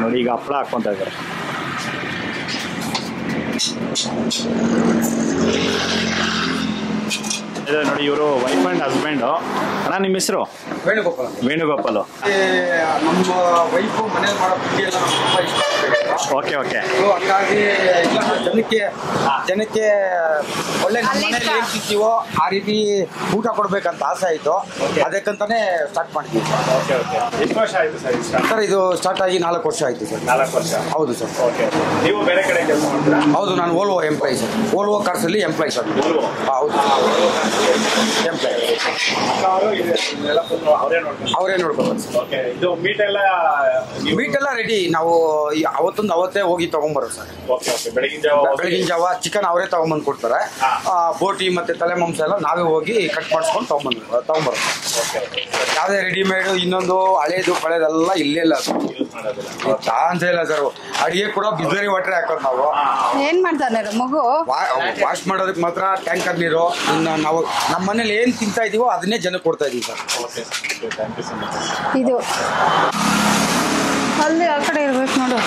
ನೋಡಿ ಈಗ ಹಪ್ಪಳ ಹಾಕೊಂತ ಇದ್ದಾರೆ. ನೋಡಿ ಇವರು ವೈಫ್ ಅಂಡ್ ಹಸ್ಬೆಂಡ್. ಅಣ್ಣ ನಿಮ್ಮ ಹೆಸರು? ವೇಣುಗೋಪಾಲ್. ನಮ್ಮ ವೈಫು ಮನೇಲಿ ಮಾಡೋ ತಿಂಡಿ ಎಲ್ಲ ನಮ್ಗೆ ತುಂಬಾ ಇಷ್ಟ. ಓಕೆ ಹಂಗಾಗಿ ಜನಕ್ಕೆ ಒಳ್ಳೆ ನಮ್ಮ ಮನೇಲಿ ಏನ್ ತಿಂತೀವೋ ಆ ರೀತಿ ಊಟ ಕೊಡ್ಬೇಕಂತ ಆಸೆ ಆಯ್ತು. ಅದಕ್ಕಂತಾನೆ ಸ್ಟಾರ್ಟ್ ಮಾಡಿದ್ವಿ. ಎಷ್ಟು ವರ್ಷ ಆಯ್ತು ಸರ್? ಇದು ಸ್ಟಾರ್ಟ್ ಆಗಿ 4 ವರ್ಷ ಆಯ್ತು ಸರ್. 4 ವರ್ಷ? ಹೌದು ಸರ್. ನೀವು ಬೇರೆ ಕಡೆ ಕೆಲಸ ಮಾಡ್ತೀರಾ? ಹೌದು, ನಾನು Volvo employee sir. Volvo cars ಅಲ್ಲಿ ಎಂಪ್ಲಾಯಿ ಸರ್. ಹೌದು, ಎಂಪ್ಲಾಯಿ. ಅವರೇ ನೋಡ್ಕೋಬೋದು ಸರ್. ಇದು ಮೀಟ್ ಎಲ್ಲ ರೆಡಿ. ನಾವು ಅವತ್ತೇ ಹೋಗಿ ತಗೊಂಬರೋದು ಸರ್. ಬೆಳಗಿನ ಜಾವ ಚಿಕನ್ ಅವರೇ ತಗೊಂಬಂದು ಕೊಡ್ತಾರೆ. ಬೋಟಿ ಮತ್ತೆ ತಲೆ ಮಾಂಸ ಎಲ್ಲ ನಾವೇ ಹೋಗಿ ಕಟ್ ಮಾಡಿಸ್ಕೊಂಡು ತಗೊಂಬರೋದು. ಯಾವುದೇ ರೆಡಿಮೇಡ್ ಇನ್ನೊಂದು ಹಳೇದು ಪಳೆದೆಲ್ಲ ಇಲ್ಲೇ ಇಲ್ಲ ಚಾನ್ಸ್ ಇಲ್ಲ ಸರ್. ಅಡಿಗೆ ಕೂಡ ಬಿಸ್ಲರಿ ವಾಟರ್ ಹಾಕೋದು ನಾವು. ಏನ್ ಮಾಡ್ತಾನೆ ಮಗು? ವಾಶ್ ಮಾಡೋದಕ್ಕೆ ಮಾತ್ರ ಟ್ಯಾಂಕರ್ ನೀರು. ಇನ್ನು ನಾವು ನಮ್ಮ ಮನೇಲಿ ಏನ್ ತಿಂತಾ ಇದೀವೋ ಅದನ್ನೇ ಜನಕ್ಕೆ ಕೊಡ್ತಾ ಇದೀವಿ ಸರ್. ಇದು ಅಲ್ಲಿ ಆ ಕಡೆ ಇರ್ಬೇಕು ನೋಡು.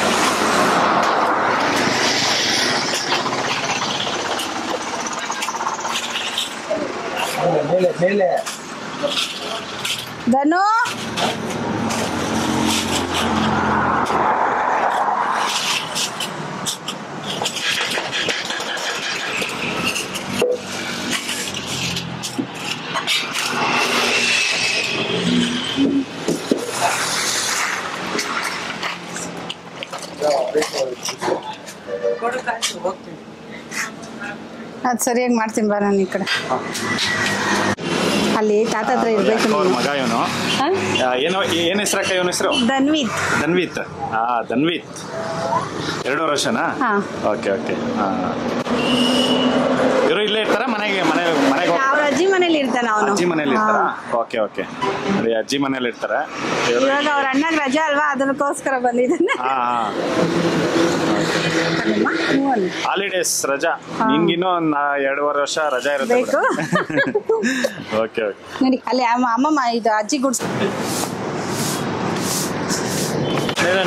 ಮೇಲೆ ಧನು ಅದು ಸರಿಯಾಗಿ ಮಾಡ್ತೀನಿ ಬಾ. ನಾನು ಈ ಕಡೆ ಅಲ್ಲಿ ತಾತ ಹತ್ರ ಇರ್ಬೇಕು. ಮಗ ಇವನು ಏನ್ ಹೆಸರಕ್ಕ? ಇವನ ಹೆಸರು ಧನ್ವಿತ್. ಧನ್ವಿತ್ 2 ವರ್ಷನಾ? ಓಕೆ. ಇವರು ಇಲ್ಲೇ ಇರ್ತಾರ? ಮನೆಗೆ ಅವ್ರ ಅಜ್ಜಿ ಮನೇಲಿ ಇರ್ತಾನೆ ಅವನು. ಅಜ್ಜಿ ಮನೇಲಿ ಇರ್ತಾರ? ಓಕೆ. ಅಜ್ಜಿ ಮನೇಲಿ ಇರ್ತಾರೆ. ಇವಾಗ ಅವ್ರ ಅಣ್ಣನ ರಜಾ ಅಲ್ವಾ, ಅದಕ್ಕೋಸ್ಕರ ಬಂದಿದ್ದಾನೆ. ಹಾಲಿಡೇಸ್ ರಜಾ. ನಿನ್ಗಿನ್ನೂ 2.5 ವರ್ಷ ರಜಾ ಇರುತ್ತೆ. ಓಕೆ. ನೋಡಿ ಅಲ್ಲಿ ಅಮ್ಮಮ್ಮ ಇದು ಅಜ್ಜಿ ಗುಡ್ಸ್.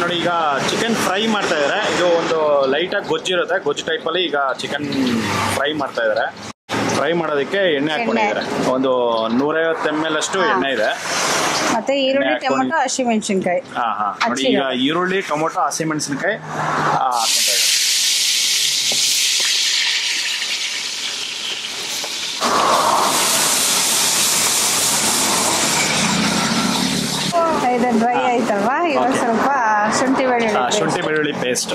ನೋಡಿ ಈಗ ಚಿಕನ್ ಫ್ರೈ ಮಾಡ್ತಾ ಇದ್ದಾರೆ. ಇದು ಒಂದು ಲೈಟಾಗಿ ಗೊಜ್ಜಿರುತ್ತೆ, ಗೊಜ್ಜು ಟೈಪಲ್ಲಿ ಈಗ ಚಿಕನ್ ಫ್ರೈ ಮಾಡ್ತಾ ಇದ್ದಾರೆ. ಫ್ರೈ ಮಾಡೋದಕ್ಕೆ ಎಣ್ಣೆ ಹಾಕೊಂಡಿದ್ದಾರೆ. ಒಂದು 150 ml ಅಷ್ಟು ಎಣ್ಣೆ ಇದೆ. ಮತ್ತೆ ಈರುಳ್ಳಿ ಟೊಮೊಟೊ ಹಸಿಮೆಣಸಿನಕಾಯಿ. ನೋಡಿ ಈಗ ಈರುಳ್ಳಿ ಟೊಮೊಟೊ ಹಸಿಮೆಣಸಿನಕಾಯಿ ಹಾಕೊಂತಾ ಇದ್ದಾರೆ. ಇದು ಡ್ರೈ ಆಯ್ತಲ್ವಾ, ಇವಾಗ ಸ್ವಲ್ಪ ಶುಂಠಿ ಬೆಳ್ಳುಳ್ಳಿ ಪೇಸ್ಟ್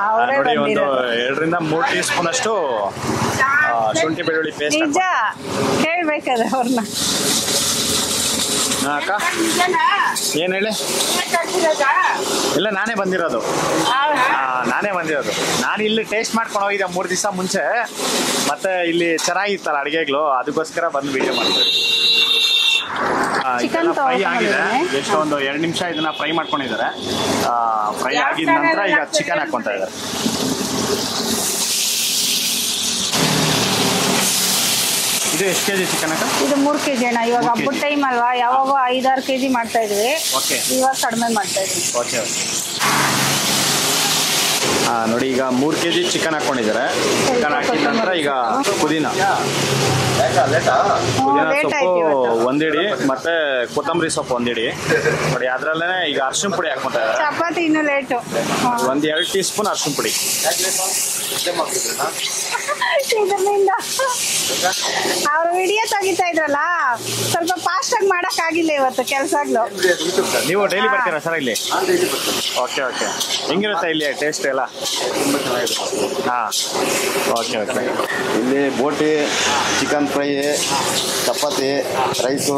ಅವರೇ ನೋಡಿ. ಒಂದು ಬಂದಿರೋದು. 2 ರಿಂದ 3 ಟೀ ಸ್ಪೂನ್ ಅಷ್ಟು ಶುಂಠಿ ಬೆಳ್ಳುಳ್ಳಿ ಪೇಸ್ಟ್. ನಿಜ ಕೇಳ್ಬೇಕಾದ್ರೆ ಅವ್ರನ್ನ. ಅಕ್ಕ ಏನ್ ಹೇಳಿ? ಇಲ್ಲ ನಾನೇ ಬಂದಿರೋದು. ನಾನು ಇಲ್ಲಿ ಟೇಸ್ಟ್ ಮಾಡ್ಕೊಂಡು ಹೋಗಿದ್ದೆ 3 ದಿವಸ ಮುಂಚೆ. ಮತ್ತೆ ಇಲ್ಲಿ ಚೆನ್ನಾಗಿತ್ತಲ್ಲ ಅಡಿಗೆಗಳು, ಅದಕ್ಕೋಸ್ಕರ ಬಂದು ವಿಡಿಯೋ ಮಾಡ್ತೀವಿ. ಫ್ರೈ ಆಗಿದೆ. ಎಷ್ಟು ಒಂದು 2 ನಿಮಿಷ ಇದನ್ನ ಫ್ರೈ ಮಾಡ್ಕೊಂಡಿದ್ದಾರೆ. ಫ್ರೈ ಆಗಿದ ನಂತರ ಈಗ ಚಿಕನ್ ಹಾಕೊಂತ ಇದ್ದಾರೆ. ಇದು ಎಷ್ಟು ಕೆಜಿ ಚಿಕನ್ ಅಕ್ಕ? ಇದು 3 kg ಅಣ್ಣ. ಇವಾಗ ಹಬ್ಬದ ಟೈಮ್ ಅಲ್ವಾ, ಯಾವಾಗ 5-6 kg ಮಾಡ್ತಾ ಇದ್ವಿ, ಇವಾಗ ಕಡಿಮೆ ಮಾಡ್ತಾ ಇದ್ವಿ. ಓಕೆ. ನೋಡಿ ಈಗ 3 kg ಚಿಕನ್ ಹಾಕೊಂಡಿದ್ದಾರೆ. ಚಿಕನ್ ಹಾಕಿದ ನಂತರ ಈಗ ಪುದೀನ ಸೊಪ್ಪು 1 ಹಿಡಿ ಮತ್ತೆ ಕೊತ್ತಂಬರಿ ಸೊಪ್ಪು 1 ಹಿಡಿ. ನೋಡಿ ಅದ್ರಲ್ಲೇ ಈಗ ಅರ್ಶಿನ ಪುಡಿ ಹಾಕೊಂತ ಇದ್ದಾರೆ. ಚಪಾತಿ ಇನ್ನೂ ಲೇಟು. 1-2 ಟೀ ಸ್ಪೂನ್ ಅರ್ಶಿನ ಪುಡಿ. ಇದರಿಂದ ಅವ್ರು ವಿಡಿಯೋ ತೆಗಿತಾ ಇದ್ರಲ್ಲ, ಸ್ವಲ್ಪ ಫಾಸ್ಟ್ ಆಗಿ ಮಾಡಕ್ ಆಗಿಲ್ಲ ಇವತ್ತು ಕೆಲಸಗಳು. ನೀವು ಡೈಲಿ ಬರ್ತೀರಾ ಸರ್ ಇಲ್ಲಿ? ಓಕೆ. ಹೆಂಗಿರುತ್ತೆ ಇಲ್ಲಿ ಟೇಸ್ಟ್ ಎಲ್ಲ? ಓಕೆ. ಇಲ್ಲಿ ಬೋಟಿ, ಚಿಕನ್ ಫ್ರೈ, ಚಪಾತಿ, ರೈಸು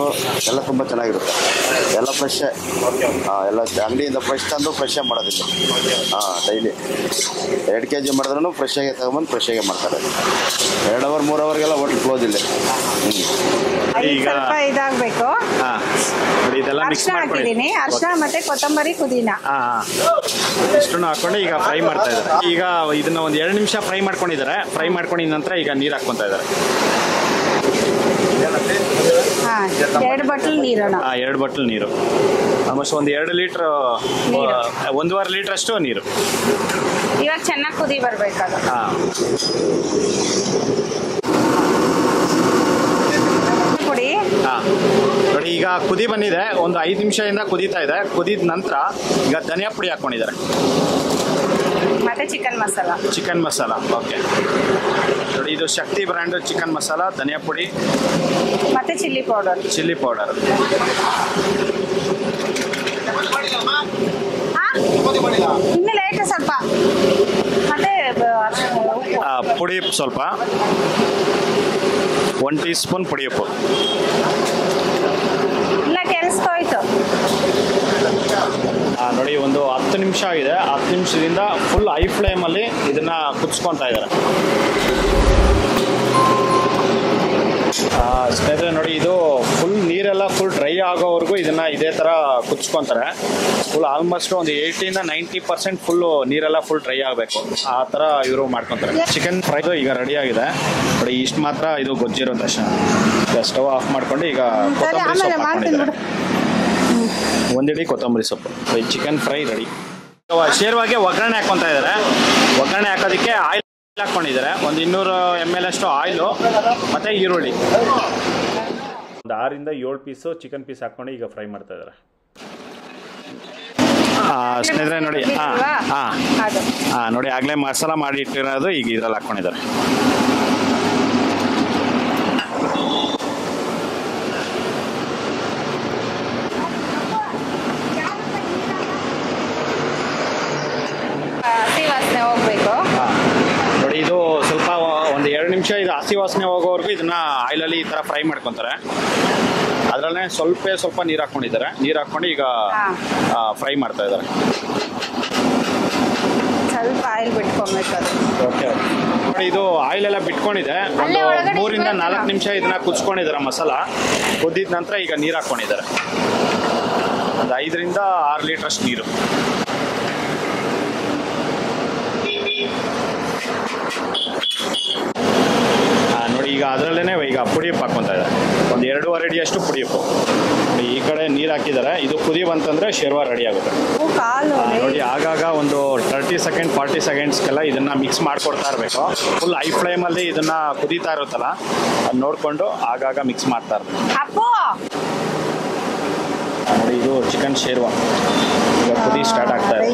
ಎಲ್ಲ ತುಂಬ ಚೆನ್ನಾಗಿರುತ್ತೆ. ಎಲ್ಲ ಫ್ರೆಶ್. ಎಲ್ಲ ಅಂಗಡಿಯಿಂದ ಫ್ರೆಶ್ ತಂದು ಫ್ರೆಶ್ ಮಾಡೋದಿಲ್ಲ. ಡೈಲಿ 2 kg ಮಾಡಿದ್ರೂ ಫ್ರೆಶ್ ಆಗಿ ತಗೊಂಬಂದು ಫ್ರೆಶ್ ಆಗಿ ಮಾಡ್ತಾರೆ. 2 ಅವರ್ 3 ಅವರ್ಗೆಲ್ಲ ಹೋಟ್ಲ್ ಕ್ಲೋಸ್ ಇಲ್ಲ. ಸ್ವಲ್ಪ ಇದಾಗಬೇಕು. ಅರ್ಶಿನ ಹಾಕಿದ್ದೀನಿ, ಅರ್ಶಿನ ಮತ್ತೆ ಕೊತ್ತಂಬರಿ ಪುದೀನ ಇಷ್ಟನ್ನು ಹಾಕೊಂಡು ಈಗ ಫ್ರೈ ಮಾಡ್ತಾ ಇದ್ದಾರೆ. ಈಗ ಇದನ್ನ ಒಂದು 2 ನಿಮಿಷ ಫ್ರೈ ಮಾಡ್ಕೊಂಡಿದ್ದಾರೆ. ಫ್ರೈ ಮಾಡ್ಕೊಂಡಿದ ನಂತರ ಈಗ ನೀರು ಹಾಕೊಂತ ಇದ್ದಾರೆ. 2 ಬಟ್ಲು ನೀರು. 2 ಬಟ್ಲು ನೀರು. ಆಲ್ಮೋಸ್ಟ್ ಒಂದು 2 ಲೀಟರ್ 1.5 ಲೀಟರ್ ಅಷ್ಟು ನೀರು. ಇವಾಗ ಚೆನ್ನಾಗಿ ಕುದಿ ಬರ್ಬೇಕಾದ. ಪುಡಿ ನೋಡಿ ಈಗ ಕುದಿ ಬಂದಿದೆ. ಒಂದು 5 ನಿಮಿಷದಿಂದ ಕುದೀತಾ ಇದೆ. ಕುದಿದ ನಂತರ ಈಗ ಧನಿಯಾ ಪುಡಿ ಹಾಕೊಂಡಿದ್ದಾರೆ. ಮತ್ತೆ ಚಿಕನ್ ಮಸಾಲ. ಓಕೆ. ನೋಡಿ ಇದು ಶಕ್ತಿ ಬ್ರ್ಯಾಂಡ್ ಚಿಕನ್ ಮಸಾಲ, ಧನಿಯಾ ಪುಡಿ ಮತ್ತೆ ಚಿಲ್ಲಿ ಪೌಡರ್. ಇನ್ನು ಲೇಟ್ ಸ್ವಲ್ಪ. ಮತ್ತೆ ಪುಡಿ ಸ್ವಲ್ಪ 1 ಟೀ ಸ್ಪೂನ್ ಪುಡಿ ಉಪ್ಪು. ಇಲ್ಲ ಕೆಲ್ಸೋಯ್ತು. ನೋಡಿ ಒಂದು 10 ನಿಮಿಷ ಆಗಿದೆ. 10 ನಿಮಿಷದಿಂದ ಫುಲ್ ಹೈ ಫ್ಲೇಮಲ್ಲಿ ಇದನ್ನ ಕುದಿಸ್ಕೊತಾ ಇದ್ದಾರೆ. ಸ್ನೇಹಿತರೆ ನೋಡಿ, ಇದು ಫುಲ್ ನೀರೆಲ್ಲ ಫುಲ್ ಡ್ರೈ ಆಗೋವರೆಗೂ ಇದನ್ನ ಇದೇ ತರ ಕುದಿಸ್ಕೊಂತಾರೆ. ಫುಲ್ ಆಲ್ಮೋಸ್ಟ್ ಒಂದು 80-90% ಫುಲ್ ನೀರೆಲ್ಲ ಫುಲ್ ಡ್ರೈ ಆಗಬೇಕು. ಆ ತರ ಇವರು ಮಾಡ್ಕೊಂತಾರೆ. ಚಿಕನ್ ಫ್ರೈ ಈಗ ರೆಡಿ ಆಗಿದೆ ನೋಡಿ. ಇಷ್ಟು ಮಾತ್ರ ಇದು ಗೊಜ್ಜಿರೋ ತಕ್ಷಣ ಸ್ಟವ್ ಆಫ್ ಮಾಡ್ಕೊಂಡು ಈಗ ಕೊತ್ತಂಬರಿ ಸೊಪ್ಪು ಹಾಕೊಂಡಿದ್ದಾರೆ. 1 ಹಿಡಿ ಕೊತ್ತಂಬರಿ ಸೊಪ್ಪು. Chicken fry ready. ಶೇರ್ವಾಗೆ ಒಗ್ಗರಣೆ ಹಾಕೊಂತ ಇದ್ದಾರೆ. ಒಗ್ಗರಣೆ ಹಾಕೋದಕ್ಕೆ ಆಯಿಲ್ ಹಾಕೊಂಡಿದ್ದಾರೆ. ಒಂದು 200 ml ಅಷ್ಟು ಆಯಿಲು ಮತ್ತೆ ಈರುಳ್ಳಿ. ಒಂದು 6 ರಿಂದ 7 ಪೀಸು ಚಿಕನ್ ಪೀಸ್ ಹಾಕೊಂಡು ಈಗ ಫ್ರೈ ಮಾಡ್ತಾ ಇದ್ದಾರೆ. ಸ್ನೇಹಿತರೆ ನೋಡಿ, ನೋಡಿ ಆಗ್ಲೇ ಮಸಾಲ ಮಾಡಿ ಇಟ್ಟಿರೋದು ಈಗ ಇದ್ರಲ್ಲಿ ಹಾಕೊಂಡಿದ್ದಾರೆ. ಹೋಗ್ಬೇಕು ನೋಡಿ. ಇದು ಸ್ವಲ್ಪ ಒಂದು 2 ನಿಮಿಷ ಇದು ಹಸಿ ವಾಸನೆ ಹೋಗೋವರೆಗೂ ಇದನ್ನ ಆಯಿಲಲ್ಲಿ ಈ ತರ ಫ್ರೈ ಮಾಡ್ಕೊಂತಾರೆ. ಅದರಲ್ಲೇ ಸ್ವಲ್ಪ ನೀರು ಹಾಕೊಂಡಿದ್ದಾರೆ. ನೀರು ಹಾಕೊಂಡು ಈಗ ಫ್ರೈ ಮಾಡ್ತಾ ಇದ್ದಾರೆ. ಸ್ವಲ್ಪ ಆಯಿಲ್ ಬಿಟ್ಕೊಬೇಕು. ಓಕೆ. ನೋಡಿ ಇದು ಆಯಿಲ್ ಎಲ್ಲ ಬಿಟ್ಕೊಂಡಿದೆ. ಒಂದು 3 ರಿಂದ 4 ನಿಮಿಷ ಇದನ್ನ ಕುದಿಸ್ಕೊಂಡಿದ್ದಾರೆ. ಮಸಾಲ ಕುದ್ದಿದ ನಂತರ ಈಗ ನೀರು ಹಾಕೊಂಡಿದ್ದಾರೆ. ಒಂದು 5 ರಿಂದ 6 ಲೀಟರ್ ಅಷ್ಟು ನೀರು. ನೋಡಿ ಈಗ ಅದರಲ್ಲೇ ಈಗ ಪುಡಿ ಉಪ್ಪು ಹಾಕ್ಕೊತಾ ಇದ್ದಾರೆ. ಒಂದು 2.5 ಅಡಿಯಷ್ಟು ಪುಡಿ ಉಪ್ಪು. ಈ ಕಡೆ ನೀರು ಹಾಕಿದ್ದಾರೆ. ಇದು ಕುದಿ ಬಂತಂದ್ರೆ ಶೇರ್ವಾ ರೆಡಿ ಆಗುತ್ತೆ. ನೋಡಿ ಆಗಾಗ ಒಂದು 30 ಸೆಕೆಂಡ್ 40 ಸೆಕೆಂಡ್ಸ್ಗೆಲ್ಲ ಇದನ್ನ ಮಿಕ್ಸ್ ಮಾಡ್ಕೊಡ್ತಾ ಇರಬೇಕು. ಫುಲ್ ಹೈ ಫ್ಲೇಮಲ್ಲಿ ಇದನ್ನ ಕುದೀತಾ ಇರುತ್ತಲ್ಲ, ಅದು ನೋಡಿಕೊಂಡು ಆಗಾಗ ಮಿಕ್ಸ್ ಮಾಡ್ತಾ ಇರಬೇಕು. ನೋಡಿ ಇದು ಚಿಕನ್ ಶೇರ್ವಾ ಈಗ ಕುದಿ ಸ್ಟಾರ್ಟ್ ಆಗ್ತಾ ಇದೆ.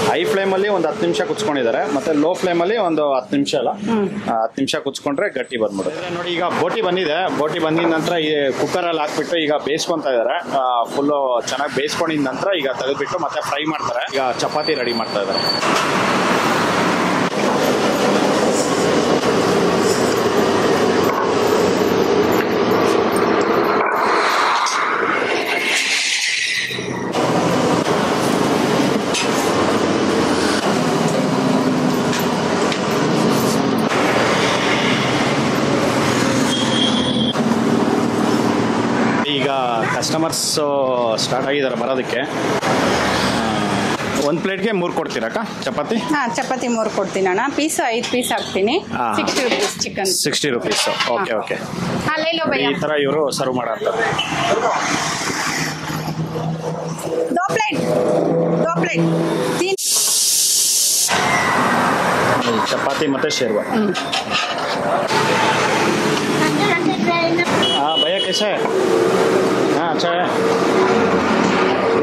ಹೈ ಫ್ಲೇಮಲ್ಲಿ ಒಂದು 10 ನಿಮಿಷ ಕುಚ್ಕೊಂಡಿದ್ದಾರೆ, ಮತ್ತೆ ಲೋ ಫ್ಲೇಮಲ್ಲಿ ಒಂದು 10 ನಿಮಿಷ ಅಲ್ಲ 10 ನಿಮಿಷ ಕುಚ್ಕೊಂಡ್ರೆ ಗಟ್ಟಿ ಬಂದ್ಬಿಡುತ್ತೆ. ನೋಡಿ ಈಗ ಬೋಟಿ ಬಂದಿದೆ. ಬೋಟಿ ಬಂದಿದ ನಂತರ ಈ ಕುಕ್ಕರಲ್ಲಿ ಹಾಕ್ಬಿಟ್ಟು ಈಗ ಬೇಯಿಸ್ಕೊತಾ ಇದ್ದಾರೆ. ಫುಲ್ಲು ಚೆನ್ನಾಗಿ ಬೇಯಿಸ್ಕೊಂಡಿದ ನಂತರ ಈಗ ತೆಗೆದ್ಬಿಟ್ಟು ಮತ್ತೆ ಫ್ರೈ ಮಾಡ್ತಾರೆ. ಈಗ ಚಪಾತಿ ರೆಡಿ ಮಾಡ್ತಾ ಇದ್ದಾರೆ. ಈಗ ಕಸ್ಟಮರ್ಸ್ ಸ್ಟಾರ್ಟ್ ಆಗಿದ್ದಾರೆ ಬರೋದಕ್ಕೆ. ಒಂದು ಪ್ಲೇಟ್ಗೆ 3 ಕೊಡ್ತೀರಕ್ಕ ಚಪಾತಿ? ಚಪಾತಿ 3 ಕೊಡ್ತೀನಿ ಅಣ್ಣ. ಪೀಸ್ 5 ಪೀಸ್ ಹಾಕ್ತೀನಿ. 60 rupees chicken. 60 rupees. Okay okay. ಈ ಥರ ಇವರು ಸರ್ವ್ ಮಾಡ್ತಾರೆ. ಚಪಾತಿ ಮತ್ತೆ ಶೇರ್ವಾ. हाँ भैया कैसा है? हाँ अच्छा है.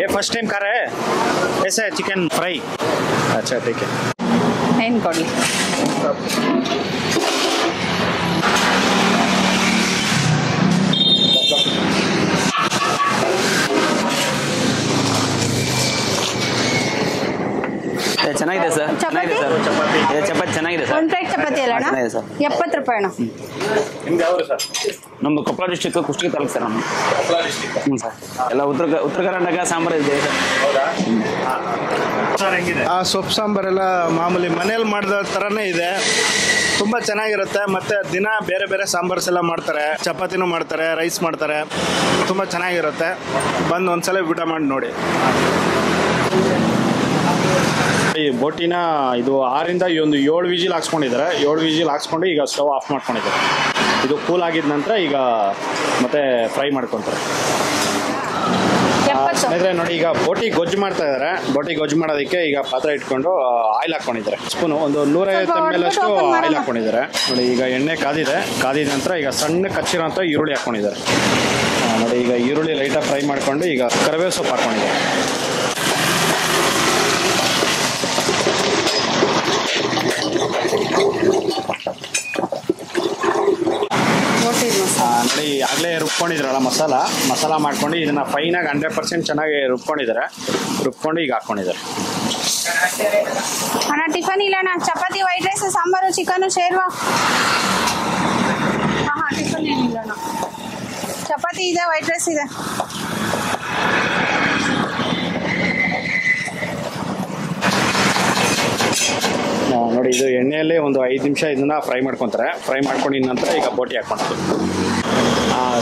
ये फर्स्ट टाइम खा रहा है? कैसा है चिकन फ्राई? अच्छा ठीक है. ಏನು ಕೊಡಲಿ? ಚೆನ್ನಾಗಿದೆ ಸರ್. ಚೆನ್ನಾಗಿದೆ ಸರ್ ಚಪಾತಿ. ಚಪಾತಿ ಚೆನ್ನಾಗಿದೆ ಸರ್. 1 ಪ್ಲೇಟ್ ಚಪಾತಿ ಅಲ್ಲ ಅಣ್ಣ? 70 ರೂಪಾಯಿ ಅಣ್ಣ. ನಿಮ್ದು ಯಾವುದು ಸರ್? ನಮ್ದು ಕೊಪ್ಪಳ ಡಿಸ್ಟ್ರಿಕ್ಟ್ ಕುಷ್ಟಗಿ ತಾಲೂಕು ಸರ್. ನಮ್ದು ಕೊಪ್ಪಳ ಡಿಸ್ಟ್ರಿಕ್ಟ್. ಹ್ಞೂ ಸರ್. ಎಲ್ಲ ಉತ್ತರ ಕರ್ನಾಟಕ ಸಾಂಬಾರು ಇದೆ ಸರ್. ಹೌದಾ? ಸರ್ ಹೆಂಗಿದೆ? ಸೊಪ್ಪು ಸಾಂಬಾರೆಲ್ಲ ಮಾಮೂಲಿ ಮನೇಲಿ ಮಾಡಿದ ಥರನೇ ಇದೆ. ತುಂಬ ಚೆನ್ನಾಗಿರುತ್ತೆ. ಮತ್ತು ದಿನ ಬೇರೆ ಬೇರೆ ಸಾಂಬಾರ್ಸ್ ಎಲ್ಲ ಮಾಡ್ತಾರೆ. ಚಪಾತಿನೂ ಮಾಡ್ತಾರೆ, ರೈಸ್ ಮಾಡ್ತಾರೆ. ತುಂಬ ಚೆನ್ನಾಗಿರುತ್ತೆ. ಬಂದು ಒಂದ್ಸಲ ಊಟ ಮಾಡಿ ನೋಡಿ. ಈ ಬೋಟಿನ ಇದು 6ರಿಂದ 7 ವಿಜಿಲ್ ಹಾಕ್ಸ್ಕೊಂಡಿದ್ದಾರೆ. 7 ವಿಜಿಲ್ ಹಾಕ್ಸ್ಕೊಂಡು ಈಗ ಸ್ಟವ್ ಆಫ್ ಮಾಡ್ಕೊಂಡಿದ್ದಾರೆ. ಇದು ಕೂಲ್ ಆಗಿದ ನಂತರ ಈಗ ಮತ್ತೆ ಫ್ರೈ ಮಾಡ್ಕೊತಾರೆ. ಸ್ನೇಹಿತರೆ ನೋಡಿ ಈಗ ಬೋಟಿ ಗೊಜ್ಜು ಮಾಡ್ತಾ ಇದ್ದಾರೆ. ಬೋಟಿ ಗೊಜ್ಜು ಮಾಡೋದಕ್ಕೆ ಈಗ ಪಾತ್ರೆ ಇಟ್ಕೊಂಡು ಆಯಿಲ್ ಹಾಕ್ಕೊಂಡಿದ್ದಾರೆ. ಸ್ಪೂನು ಒಂದು 150 ml ಅಷ್ಟು ಆಯಿಲ್ ಹಾಕ್ಕೊಂಡಿದ್ದಾರೆ. ನೋಡಿ ಈಗ ಎಣ್ಣೆ ಕಾದಿದೆ. ಕಾದಿದ ನಂತರ ಈಗ ಸಣ್ಣ ಕಚ್ಚಿರೋಂಥ ಈರುಳ್ಳಿ ಹಾಕ್ಕೊಂಡಿದ್ದಾರೆ. ನೋಡಿ ಈಗ ಈರುಳ್ಳಿ ಲೈಟಾಗಿ ಫ್ರೈ ಮಾಡ್ಕೊಂಡು ಈಗ ಕರಿಬೇವು ಸೊಪ್ಪು ಹಾಕ್ಕೊಂಡಿದ್ದಾರೆ. ನೋಡಿ ಆಗಲೇ ರುಬ್ಕೊಂಡಿದ್ರಲ್ಲ ಮಸಾಲ ಮಾಡ್ಕೊಂಡು ಇದನ್ನ ಫೈನಾಗಿ 100% ಚೆನ್ನಾಗಿ ರುಬ್ಕೊಂಡಿದ್ದಾರೆ. ರುಬ್ಕೊಂಡು ಈಗ ಹಾಕ್ಕೊಂಡಿದ್ದಾರೆ. ಅಣ್ಣ ಟಿಫನ್ ಇಲ್ಲ ಅಣ್ಣ? ಚಪಾತಿ, ವೈಟ್ ರೈಸ್, ಸಾಂಬಾರು, ಚಿಕನ್, ಶೇರ್ವಾ. ಟಿಫನ್ ಏನಿಲ್ಲ ಅಣ್ಣ. ಚಪಾತಿ ಇದೆ, ವೈಟ್ ರೈಸ್ ಇದೆ. ನೋಡಿ ಇದು ಎಣ್ಣೆಯಲ್ಲಿ ಒಂದು 5 ನಿಮಿಷ ಇದನ್ನ ಫ್ರೈ ಮಾಡ್ಕೊತಾರೆ. ಫ್ರೈ ಮಾಡ್ಕೊಂಡಿದ ನಂತರ ಈಗ ಬೋಟಿ ಹಾಕ್ಕೊಳ್ತಾರೆ.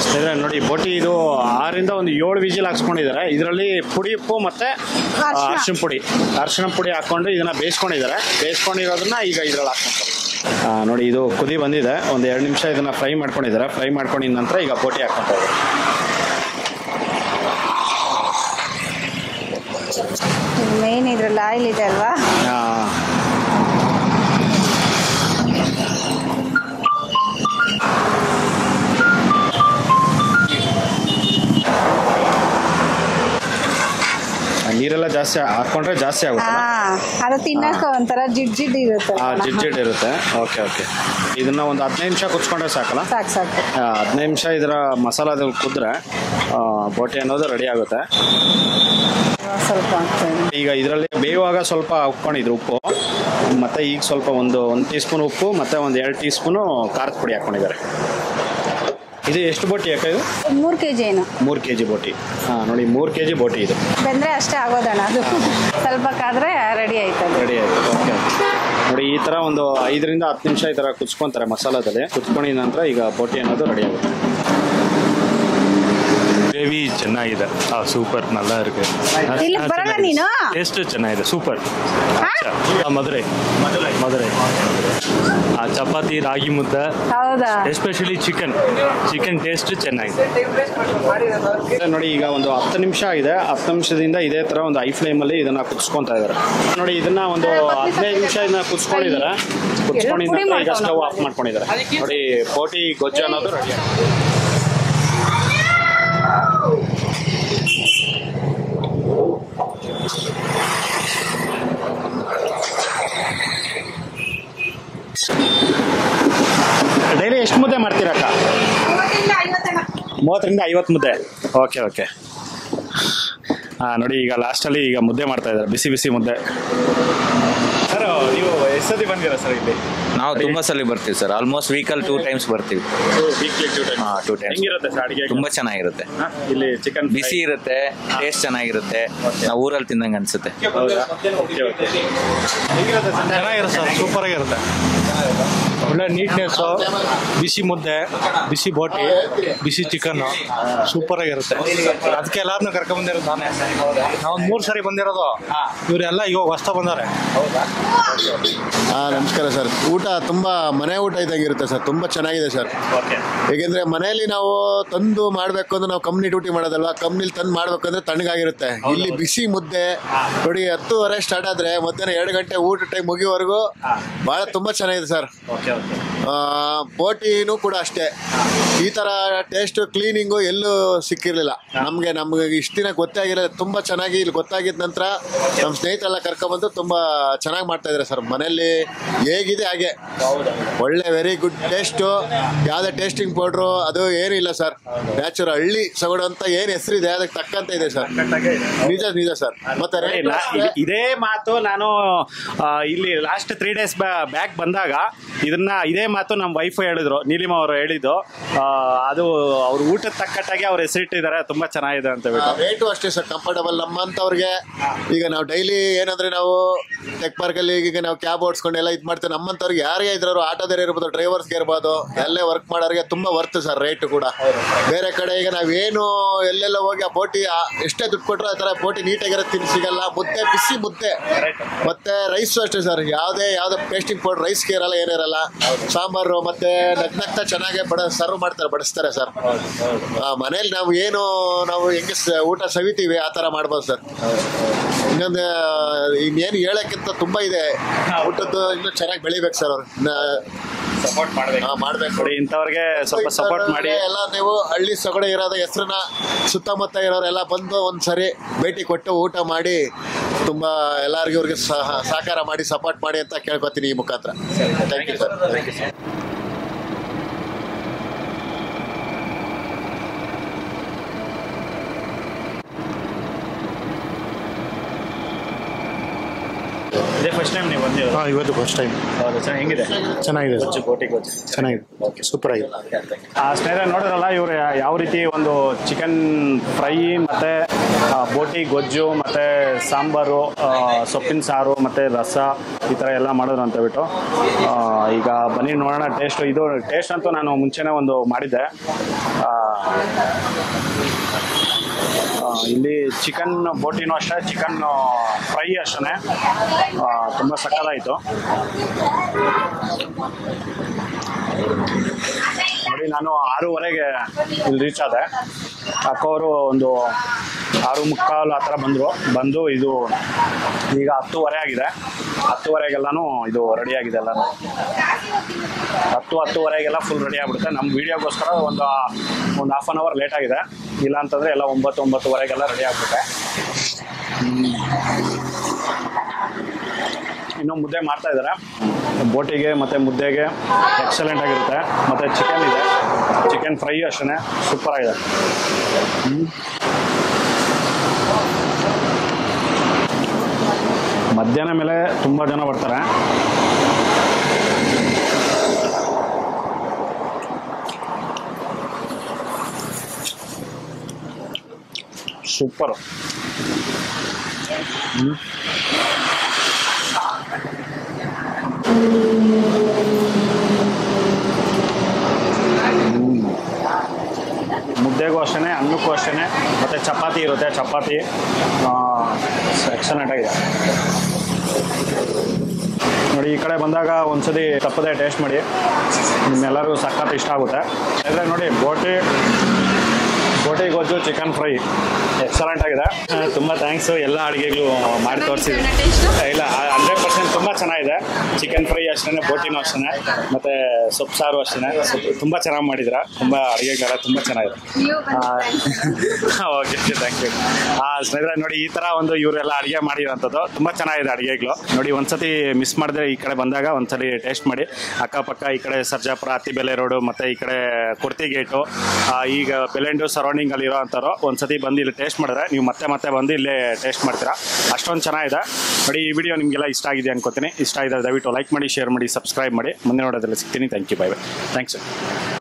ಸ್ನೇಹಿತರೆ ನೋಡಿ ಬೋಟಿ ಇದು 6ರಿಂದ 7 ವಿಜಿಲ್ ಹಾಕ್ಸ್ಕೊಂಡಿದ್ದಾರೆ. ಇದರಲ್ಲಿ ಪುಡಿ ಉಪ್ಪು ಮತ್ತೆ ಅರಿಶಿಣ ಪುಡಿ ಹಾಕ್ಕೊಂಡು ಇದನ್ನ ಬೇಯಿಸ್ಕೊಂಡಿದ್ದಾರೆ. ಬೇಯಿಸ್ಕೊಂಡಿರೋದನ್ನ ಈಗ ಇದ್ರಲ್ಲಿ ಹಾಕ್ಕೊಂತಾರೆ. ನೋಡಿ ಇದು ಕುದಿ ಬಂದಿದೆ. ಒಂದು 2 ನಿಮಿಷ ಇದನ್ನ ಫ್ರೈ ಮಾಡ್ಕೊಂಡಿದ್ದಾರೆ. ಫ್ರೈ ಮಾಡ್ಕೊಂಡಿದ ನಂತರ ಈಗ ಬೋಟಿ ಹಾಕ್ಕೊಂತಾರೆ. ಮೇನ್ ಇದ್ರಲ್ಲಿ ಆಯಿಲ್ ಇದೆ ಅಲ್ವಾ? ನೀರೆಲ್ಲ ಜಾಸ್ತಿ ಹಾಕೊಂಡ್ರೆ ಜಾಸ್ತಿ ಆಗುತ್ತೆ. ಅದು ತಿನ್ನಕ್ಕೆ ಒಂಥರ ಜಿಡ್ ಇರುತ್ತೆ. ಜಿಡ್ ಇರುತ್ತೆ. Okay okay. ಇದನ್ನ ಒಂದು 15 ನಿಮಿಷ ಕುಚ್ಕೊಂಡ್ರೆ ಸಾಕಲ್ಲ? ಸಾಕು. 15 ನಿಮಿಷ ಇದರ ಮಸಾಲದಲ್ಲಿ ಕುದ್ರೆ ಬೋಟಿ ಅನ್ನೋದು ರೆಡಿ ಆಗುತ್ತೆ. ಸ್ವಲ್ಪ ಈಗ ಇದರಲ್ಲಿ ಬೇಯುವಾಗ ಸ್ವಲ್ಪ ಹಾಕೊಂಡಿದ್ರು ಉಪ್ಪು, ಮತ್ತೆ ಈಗ ಸ್ವಲ್ಪ ಒಂದು 1 ಟೀ ಸ್ಪೂನ್ ಉಪ್ಪು ಮತ್ತೆ ಒಂದು 2 ಟೀ ಸ್ಪೂನು ಖಾರದ ಪುಡಿ ಹಾಕೊಂಡಿದ್ದಾರೆ. ಇದು ಎಷ್ಟು ಬೋಟಿ ಯಾಕೆ? ಇದು 3 kg ಏನು? 3 kg ಬೋಟಿ. ನೋಡಿ 3 kg ಬೋಟಿ ಇದು. ಬೆಂದ್ರೆ ಅಷ್ಟೇ ಆಗೋದಣ್ಣ. ಅದು ಸ್ವಲ್ಪ ಕಾದ್ರೆ ರೆಡಿ ಆಯ್ತು. ರೆಡಿ ಆಯ್ತು. ಓಕೆ. ನೋಡಿ ಈ ತರ ಒಂದು 5ರಿಂದ 10 ನಿಮಿಷ ಈ ತರ ಕುಚ್ಕೊಂತಾರೆ ಮಸಾಲದಲ್ಲಿ. ಕುಚ್ಕೊಂಡಿದ ನಂತರ ಈಗ ಬೋಟಿ ಅನ್ನೋದು ರೆಡಿ ಆಗುತ್ತೆ. கிரேவி ಚೆನ್ನಾಗಿದೆ சூப்பர் நல்லா இருக்கு ಇಲ್ಲಿ ಬರಲ್ಲ ನೀನು ಟೇಸ್ಟ್ ಚೆನ್ನಾಗಿದೆ ಸೂಪರ್ ಮಧುರೈ ಚಪಾತಿ ರಾಗಿ ಮುದ್ದೆ ಹೌದಾ ಎಸ್ಪೆಷಲಿ ಚಿಕನ್ ಟೇಸ್ಟ್ ಚೆನ್ನಾಗಿದೆ ನೋಡಿ ಈಗ ಒಂದು 10 ನಿಮಿಷ ಆಗಿದೆ 10 ನಿಮಿಷದಿಂದ ಇದೇ ತರ ಒಂದು ಹೈ ಫ್ಲೇಮ್ ಅಲ್ಲಿ ಇದನ್ನ ಕುದಿಸ್ಕೊಂತಾ ಇದಾರೆ ನೋಡಿ ಇದನ್ನ ಒಂದು 15 ನಿಮಿಷ ಇದನ್ನ ಕುದಿಸ್ಕೊಂಡಿದ್ದಾರೆ ಕುದಿಸ್ಕೊಂಡಿದ್ದ ಈಗ ಸ್ಟವ್ ಆಫ್ ಮಾಡ್ಕೊಂಡಿದ್ದಾರೆ ನೋಡಿ ಬೋಟಿ ಗೊಜ್ಜು ಅನ್ನೋದು ರೆಡಿ ಡೈಲಿ ಎಷ್ಟು ಮುದ್ದೆ ಮಾಡ್ತೀರಕ್ಕ 30ರಿಂದ 50 ಮುದ್ದೆ ಓಕೆ ನೋಡಿ ಈಗ ಲಾಸ್ಟಲ್ಲಿ ಈಗ ಮುದ್ದೆ ಮಾಡ್ತಾ ಇದ್ದಾರೆ ಬಿಸಿ ಮುದ್ದೆ ಸರ್ ನೀವು ಎಷ್ಟು ಸತಿ ಬಂದಿರಾ ಸರ್ ಇಲ್ಲಿ ನಾವು ತುಂಬಾ ಸಲ ಬರ್ತೀವಿ ಸರ್ ಆಲ್ಮೋಸ್ಟ್ ವೀಕಲ್ಲಿ 2 ಟೈಮ್ಸ್ ಬರ್ತೀವಿ ವೀಕ್ಲಿ 2 ಟೈಮ್ಸ್ ಹೆಂಗಿರುತ್ತೆ ಸರ್ ಅಡಿಗೆ ತುಂಬಾ ಚೆನ್ನಾಗಿರುತ್ತೆ ಇಲ್ಲಿ ಚಿಕನ್ ಬಿಸಿ ಇರುತ್ತೆ ಟೇಸ್ಟ್ ಚೆನ್ನಾಗಿರುತ್ತೆ ನಾವು ಊರಲ್ಲಿ ತಿಂದಂಗೆ ಅನ್ಸುತ್ತೆ ಚೆನ್ನಾಗಿರುತ್ತೆ ಸರ್ ಸೂಪರ್ ಆಗಿರುತ್ತೆ ಒಳ್ಳೆ ನೀಟ್ನೆಸ್ಸು ಬಿಸಿ ಮುದ್ದೆ ಬಿಸಿ ಬೋಟಿ ಬಿಸಿ ಚಿಕನ್ ಸೂಪರ್ ಆಗಿರುತ್ತೆ ಅದಕ್ಕೆ ಎಲ್ಲಾರನ್ನೂ ಕರ್ಕೊಂಡ್ ಬಂದಿರೋದು ನಾನೇ ನಾವು 3 ಸರಿ ಬಂದಿರೋದು ಇವರೆಲ್ಲ ಇವಾಗ ಹೊಸ್ತಾ ಬಂದಾರೆ ನಮಸ್ಕಾರ ಸರ್ ಊಟ ತುಂಬ ಮನೆ ಊಟ ಇದ್ದಂಗಿರುತ್ತೆ ಸರ್ ತುಂಬ ಚೆನ್ನಾಗಿದೆ ಸರ್ ಏಕೆಂದರೆ ಮನೆಯಲ್ಲಿ ನಾವು ತಂದು ಮಾಡಬೇಕು ಅಂದ್ರೆ ನಾವು ಕಂಪ್ನಿ ಡ್ಯೂಟಿ ಮಾಡೋದಲ್ವಾ ಕಂಪ್ನಿಲಿ ತಂದು ಮಾಡಬೇಕು ಅಂದರೆ ತಣ್ಣಗಾಗಿರುತ್ತೆ ಇಲ್ಲಿ ಬಿಸಿ ಮುದ್ದೆ ನೋಡಿ 10:30 ಸ್ಟಾರ್ಟ್ ಆದರೆ ಮಧ್ಯಾಹ್ನ 2 ಗಂಟೆ ಊಟ ಟೈಮ್ ಮುಗಿಯುವವರೆಗೂ ಭಾಳ ತುಂಬ ಚೆನ್ನಾಗಿದೆ ಸರ್ ಬೋಟಿನೂ ಕೂಡ ಅಷ್ಟೇ ಈ ಥರ ಟೇಸ್ಟ್ ಕ್ಲೀನಿಂಗು ಎಲ್ಲೂ ಸಿಕ್ಕಿರಲಿಲ್ಲ ನಮಗೆ ಇಷ್ಟು ದಿನ ಗೊತ್ತೇ ಆಗಿರಲಿಲ್ಲ ತುಂಬ ಚೆನ್ನಾಗಿ ಇಲ್ಲಿ ಗೊತ್ತಾಗಿದ್ದ ನಂತರ ನಮ್ಮ ಸ್ನೇಹಿತರೆಲ್ಲ ಕರ್ಕೊಂಡ್ಬಂದು ತುಂಬ ಚೆನ್ನಾಗಿ ಮಾಡ್ತಾ ಇದ್ದಾರೆ ಸರ್ ಮನೆಯಲ್ಲಿ ಹೇಗಿದೆ ಹಾಗೆ ಒಳ್ಳೆ ವೆರಿ ಗುಡ್ ಟೇಸ್ಟು ಯಾವುದೇ ಟೇಸ್ಟಿಂಗ್ ಪೌಡ್ರು ಅದು ಏನಿಲ್ಲ ಸರ್ ನ್ಯಾಚುರಲ್ ಹಳ್ಳಿ ಸೊಗಡು ಅಂತ ಏನು ಹೆಸರಿದೆ ಅದಕ್ಕೆ ತಕ್ಕಂತ ಇದೆ ಸರ್ ನಿಜ ಸರ್ ಮತ್ತೆ ಇದೇ ಮಾತು ನಾನು ಇಲ್ಲಿ ಲಾಸ್ಟ್ 3 ಡೇಸ್ ಬ್ಯಾಕ್ ಬಂದಾಗ ಇದೇ ಮಾತು ನಮ್ಮ ವೈಫ್ ಹೇಳಿದ್ರು ನೀಲಿಮಾ ಅವರು ಹೇಳಿದ್ದು ಅದು ಅವ್ರ ಊಟದ ತಕ್ಕಟ್ಟಾಗಿ ಅವ್ರು ಹೆಸರಿಟ್ಟಿದ್ದಾರೆ ತುಂಬಾ ಚೆನ್ನಾಗಿದೆ ಅಂತ ಹೇಳಿ ರೇಟು ಅಷ್ಟೇ ಸರ್ ಕಂಫರ್ಟಬಲ್ ನಮ್ಮಂತವ್ರಿಗೆ ಈಗ ನಾವು ಡೈಲಿ ಏನಂದ್ರೆ ನಾವು ಟೆಕ್ ಪಾರ್ಕ್ ಅಲ್ಲಿ ಈಗ ನಾವು ಕ್ಯಾಬ್ ಓಡಿಸ್ಕೊಂಡು ಎಲ್ಲ ಇದು ಮಾಡ್ತೇವೆ ನಮ್ಮಂತವ್ರಿಗೆ ಯಾರಿಗೆ ಇದ್ರು ಆಟೋದವ್ರು ಇರ್ಬೋದು ಡ್ರೈವರ್ಸ್ಗೆ ಇರ್ಬೋದು ಎಲ್ಲೇ ವರ್ಕ್ ಮಾಡೋರಿಗೆ ತುಂಬಾ ವರ್ತ್ ಸರ್ ರೇಟ್ ಕೂಡ ಬೇರೆ ಕಡೆ ಈಗ ನಾವೇನು ಎಲ್ಲೆಲ್ಲ ಹೋಗಿ ಆ ಬೋಟಿ ಎಷ್ಟೇ ದುಡ್ಡು ಕೊಟ್ಟರು ಆ ಥರ ಬೋಟಿ ನೀಟಾಗಿರೋ ಸಿಗಲ್ಲ ಮುದ್ದೆ ಬಿಸಿ ಮುದ್ದೆ ಮತ್ತೆ ರೈಸು ಅಷ್ಟೇ ಸರ್ ಯಾವುದೇ ಪೇಸ್ಟಿಂಗ್ ಪೌಡರ್ ರೈಸ್ಗೆ ಇರಲ್ಲ ಏನಿರಲ್ಲ ಸಾಂಬಾರು ಮತ್ತೆ ನಗ್ನಗ್ತಾ ಚೆನ್ನಾಗಿ ಸರ್ವ್ ಮಾಡ್ತಾರೆ ಬಡಿಸ್ತಾರೆ ಸರ್ ಮನೇಲಿ ನಾವು ಹೆಂಗೆ ಊಟ ಸವಿತೀವಿ ಆ ಥರ ಮಾಡ್ಬೋದು ಸರ್ ಇನ್ನೊಂದು ಇನ್ನೇನು ಹೇಳಕ್ಕಿಂತ ತುಂಬಾ ಇದೆ ಊಟದ್ದು ಇನ್ನೂ ಚೆನ್ನಾಗಿ ಬೆಳಿಬೇಕು ಸರ್ ಅವ್ರು ಮಾಡ್ಬೇಕು ಇಂಥವ್ರಿಗೆ ಸ್ವಲ್ಪ ಸಪೋರ್ಟ್ ಮಾಡಿ ಎಲ್ಲ ನೀವು ಹಳ್ಳಿ ಸೊಗಡೆ ಇರೋದ ಹೆಸರನ್ನ ಸುತ್ತಮುತ್ತ ಇರೋರೆಲ್ಲ ಬಂದು ಒಂದ್ಸರಿ ಭೇಟಿ ಕೊಟ್ಟು ಊಟ ಮಾಡಿ ತುಂಬಾ ಎಲ್ಲರಿಗೂ ಇವ್ರಿಗೆ ಸಹಕಾರ ಮಾಡಿ ಸಪೋರ್ಟ್ ಮಾಡಿ ಅಂತ ಕೇಳ್ಕೊತೀನಿ ಈ ಮುಖಾಂತರ ಥ್ಯಾಂಕ್ ಯು ಸರ್ ಇದೇ ಫಸ್ಟ್ ಟೈಮ್ ನೀವು ಬಂದಿರೋದು ಇವತ್ತು ಫಸ್ಟ್ ಟೈಮ್ ಹೌದು ಹೆಂಗಿದೆ ಚೆನ್ನಾಗಿದೆ ಬೋಟಿ ಗೊಜ್ಜು ಚೆನ್ನಾಗಿದೆ ಸೂಪರ್ ಆಗಿದೆ ಸ್ನೇಹಿತರೆ ನೋಡಿದ್ರಲ್ಲ ಇವರು ಯಾವ ರೀತಿ ಒಂದು ಚಿಕನ್ ಫ್ರೈ ಮತ್ತೆ ಬೋಟಿ ಗೊಜ್ಜು ಮತ್ತೆ ಸಾಂಬಾರು ಸೊಪ್ಪಿನ ಸಾರು ಮತ್ತೆ ರಸ ಈ ಥರ ಎಲ್ಲ ಮಾಡಿದ್ರು ಅಂತ ಬಿಟ್ಟು ಈಗ ಬನ್ನಿ ನೋಡೋಣ ಟೇಸ್ಟ್ ಅಂತೂ ನಾನು ಮುಂಚೆನೇ ಒಂದು ಮಾಡಿದ್ದೆ ಇಲ್ಲಿ ಚಿಕನ್ ಬೋಟಿನೂ ಅಷ್ಟೇ ಚಿಕನ್ ಫ್ರೈ ಅಷ್ಟೇ ತುಂಬ ಸಕ್ಕತ್ತಾಯಿತು ನೋಡಿ ನಾನು 6:30ಗೆ ಇಲ್ಲಿ ರೀಚ್ ಆದೆ ಅಕ್ಕವರು ಒಂದು 6:45 ಆ ಥರ ಬಂದು ಇದು ಈಗ 10:30 ಆಗಿದೆ 10:30ಗೆಲ್ಲನೂ ಇದು ರೆಡಿ ಆಗಿದೆ ಎಲ್ಲನೂ 10:10:30ಗೆಲ್ಲ ಫುಲ್ ರೆಡಿ ಆಗ್ಬಿಡುತ್ತೆ ನಮ್ಮ ವೀಡಿಯೋಗೋಸ್ಕರ ಒಂದು ಹಾಫ್ ಆನ್ ಅವರ್ ಲೇಟ್ ಆಗಿದೆ ಇಲ್ಲ ಅಂತಂದರೆ ಎಲ್ಲ 9-9:30ಗೆಲ್ಲ ರೆಡಿ ಆಗ್ಬಿಡುತ್ತೆ ಇನ್ನೂ ಮುದ್ದೆ ಮಾಡ್ತಾ ಇದ್ದಾರೆ ಬೋಟಿಗೆ ಮತ್ತು ಮುದ್ದೆಗೆ ಎಕ್ಸಲೆಂಟ್ ಆಗಿರುತ್ತೆ ಮತ್ತು ಚಿಕನ್ ಇದೆ ಚಿಕನ್ ಫ್ರೈ ಅಷ್ಟೇ ಸೂಪರ್ ಆಗಿದೆ ಮಧ್ಯಾಹ್ನ ಮೇಲೆ ತುಂಬ ಜನ ಬರ್ತಾರೆ ಸೂಪರು ಮುದ್ದೆಗೂ ಅಷ್ಟೇ, ಅನ್ನಕ್ಕೂ ಅಷ್ಟೇ. ಮತ್ತು ಚಪಾತಿ ಇರುತ್ತೆ, ಚಪಾತಿ ಎಕ್ಸಲೆಂಟ್ ಆಗಿದೆ ನೋಡಿ. ಈ ಕಡೆ ಬಂದಾಗ ಒಂದ್ಸತಿ ತಪ್ಪದೆ ಟೇಸ್ಟ್ ಮಾಡಿ, ನಿಮ್ಮೆಲ್ಲರಿಗೂ ಸಖತ್ ಇಷ್ಟ ಆಗುತ್ತೆ. ಅಂದರೆ ನೋಡಿ ಬೋಟಿ ಗೊಜ್ಜು, ಚಿಕನ್ ಫ್ರೈ ಎಕ್ಸಲೆಂಟ್ ಆಗಿದೆ. ತುಂಬ ಥ್ಯಾಂಕ್ಸು. ಎಲ್ಲ ಅಡುಗೆಗಳು ಮಾಡಿ ತೋರಿಸಿದ್ರು. ಇಲ್ಲ 100% ತುಂಬ ಚೆನ್ನಾಗಿದೆ. ಚಿಕನ್ ಫ್ರೈ ಅಷ್ಟೇ, ಬೋಟಿನೂ ಅಷ್ಟೇ, ಮತ್ತು ಸೊಪ್ಪು ಸಾರು ಅಷ್ಟೇ. ತುಂಬ ಚೆನ್ನಾಗಿ ಮಾಡಿದ್ರ. ತುಂಬ ಅಡುಗೆಗಳೆಲ್ಲ ತುಂಬ ಚೆನ್ನಾಗಿದೆ. Okay thank you. ಸ್ನೇಹಿತರೆ ನೋಡಿ, ಈ ಥರ ಒಂದು ಇವರೆಲ್ಲ ಅಡುಗೆ ಮಾಡಿರೋಂಥದ್ದು ತುಂಬ ಚೆನ್ನಾಗಿದೆ ಅಡುಗೆಗಳು ನೋಡಿ. ಒಂದ್ಸತಿ ಮಿಸ್ ಮಾಡಿದ್ರೆ ಈ ಕಡೆ ಬಂದಾಗ ಒಂದ್ಸಲಿ ಟೇಸ್ಟ್ ಮಾಡಿ. ಅಕ್ಕಪಕ್ಕ ಈ ಕಡೆ ಸರ್ಜಾಪುರ, ಅತ್ತಿಬೆಲೆ ರೋಡು, ಮತ್ತು ಈ ಕಡೆ ಕುರ್ತಿ ಗೇಟು, ಈಗ ಬೆಲೆಂಡು ಸರೌಂಡಿಂಗ್ ಅಲ್ಲಿ ಇರೋ ಅಂತಾರೋ ಒಂದ್ಸತಿ ಬಂದು ಇಲ್ಲಿ ಟೇಸ್ಟ್ ಮಾಡಿದ್ರೆ ನೀವು ಮತ್ತೆ ಬಂದು ಇಲ್ಲೇ ಟೇಸ್ಟ್ ಮಾಡ್ತೀರಾ. ಅಷ್ಟೊಂದು ಚೆನ್ನಾಗಿದೆ ನೋಡಿ. ಈ ವಿಡಿಯೋ ನಿಮಗೆಲ್ಲ ಇಷ್ಟ ಆಗಿದೆ ಅನ್ಕೋತೀನಿ. ಇಷ್ಟ ಆಗಿದೆ ದಯವಿಟ್ಟು ಲೈಕ್ ಮಾಡಿ, ಶೇರ್ ಮಾಡಿ, ಸಬ್ಸ್ಕ್ರೈಬ್ ಮಾಡಿ. ಮುಂದೆ ನೋಡೋದ್ರಲ್ಲಿ ಸಿಗ್ತೀನಿ. Thank you. Bye bye. Thanks.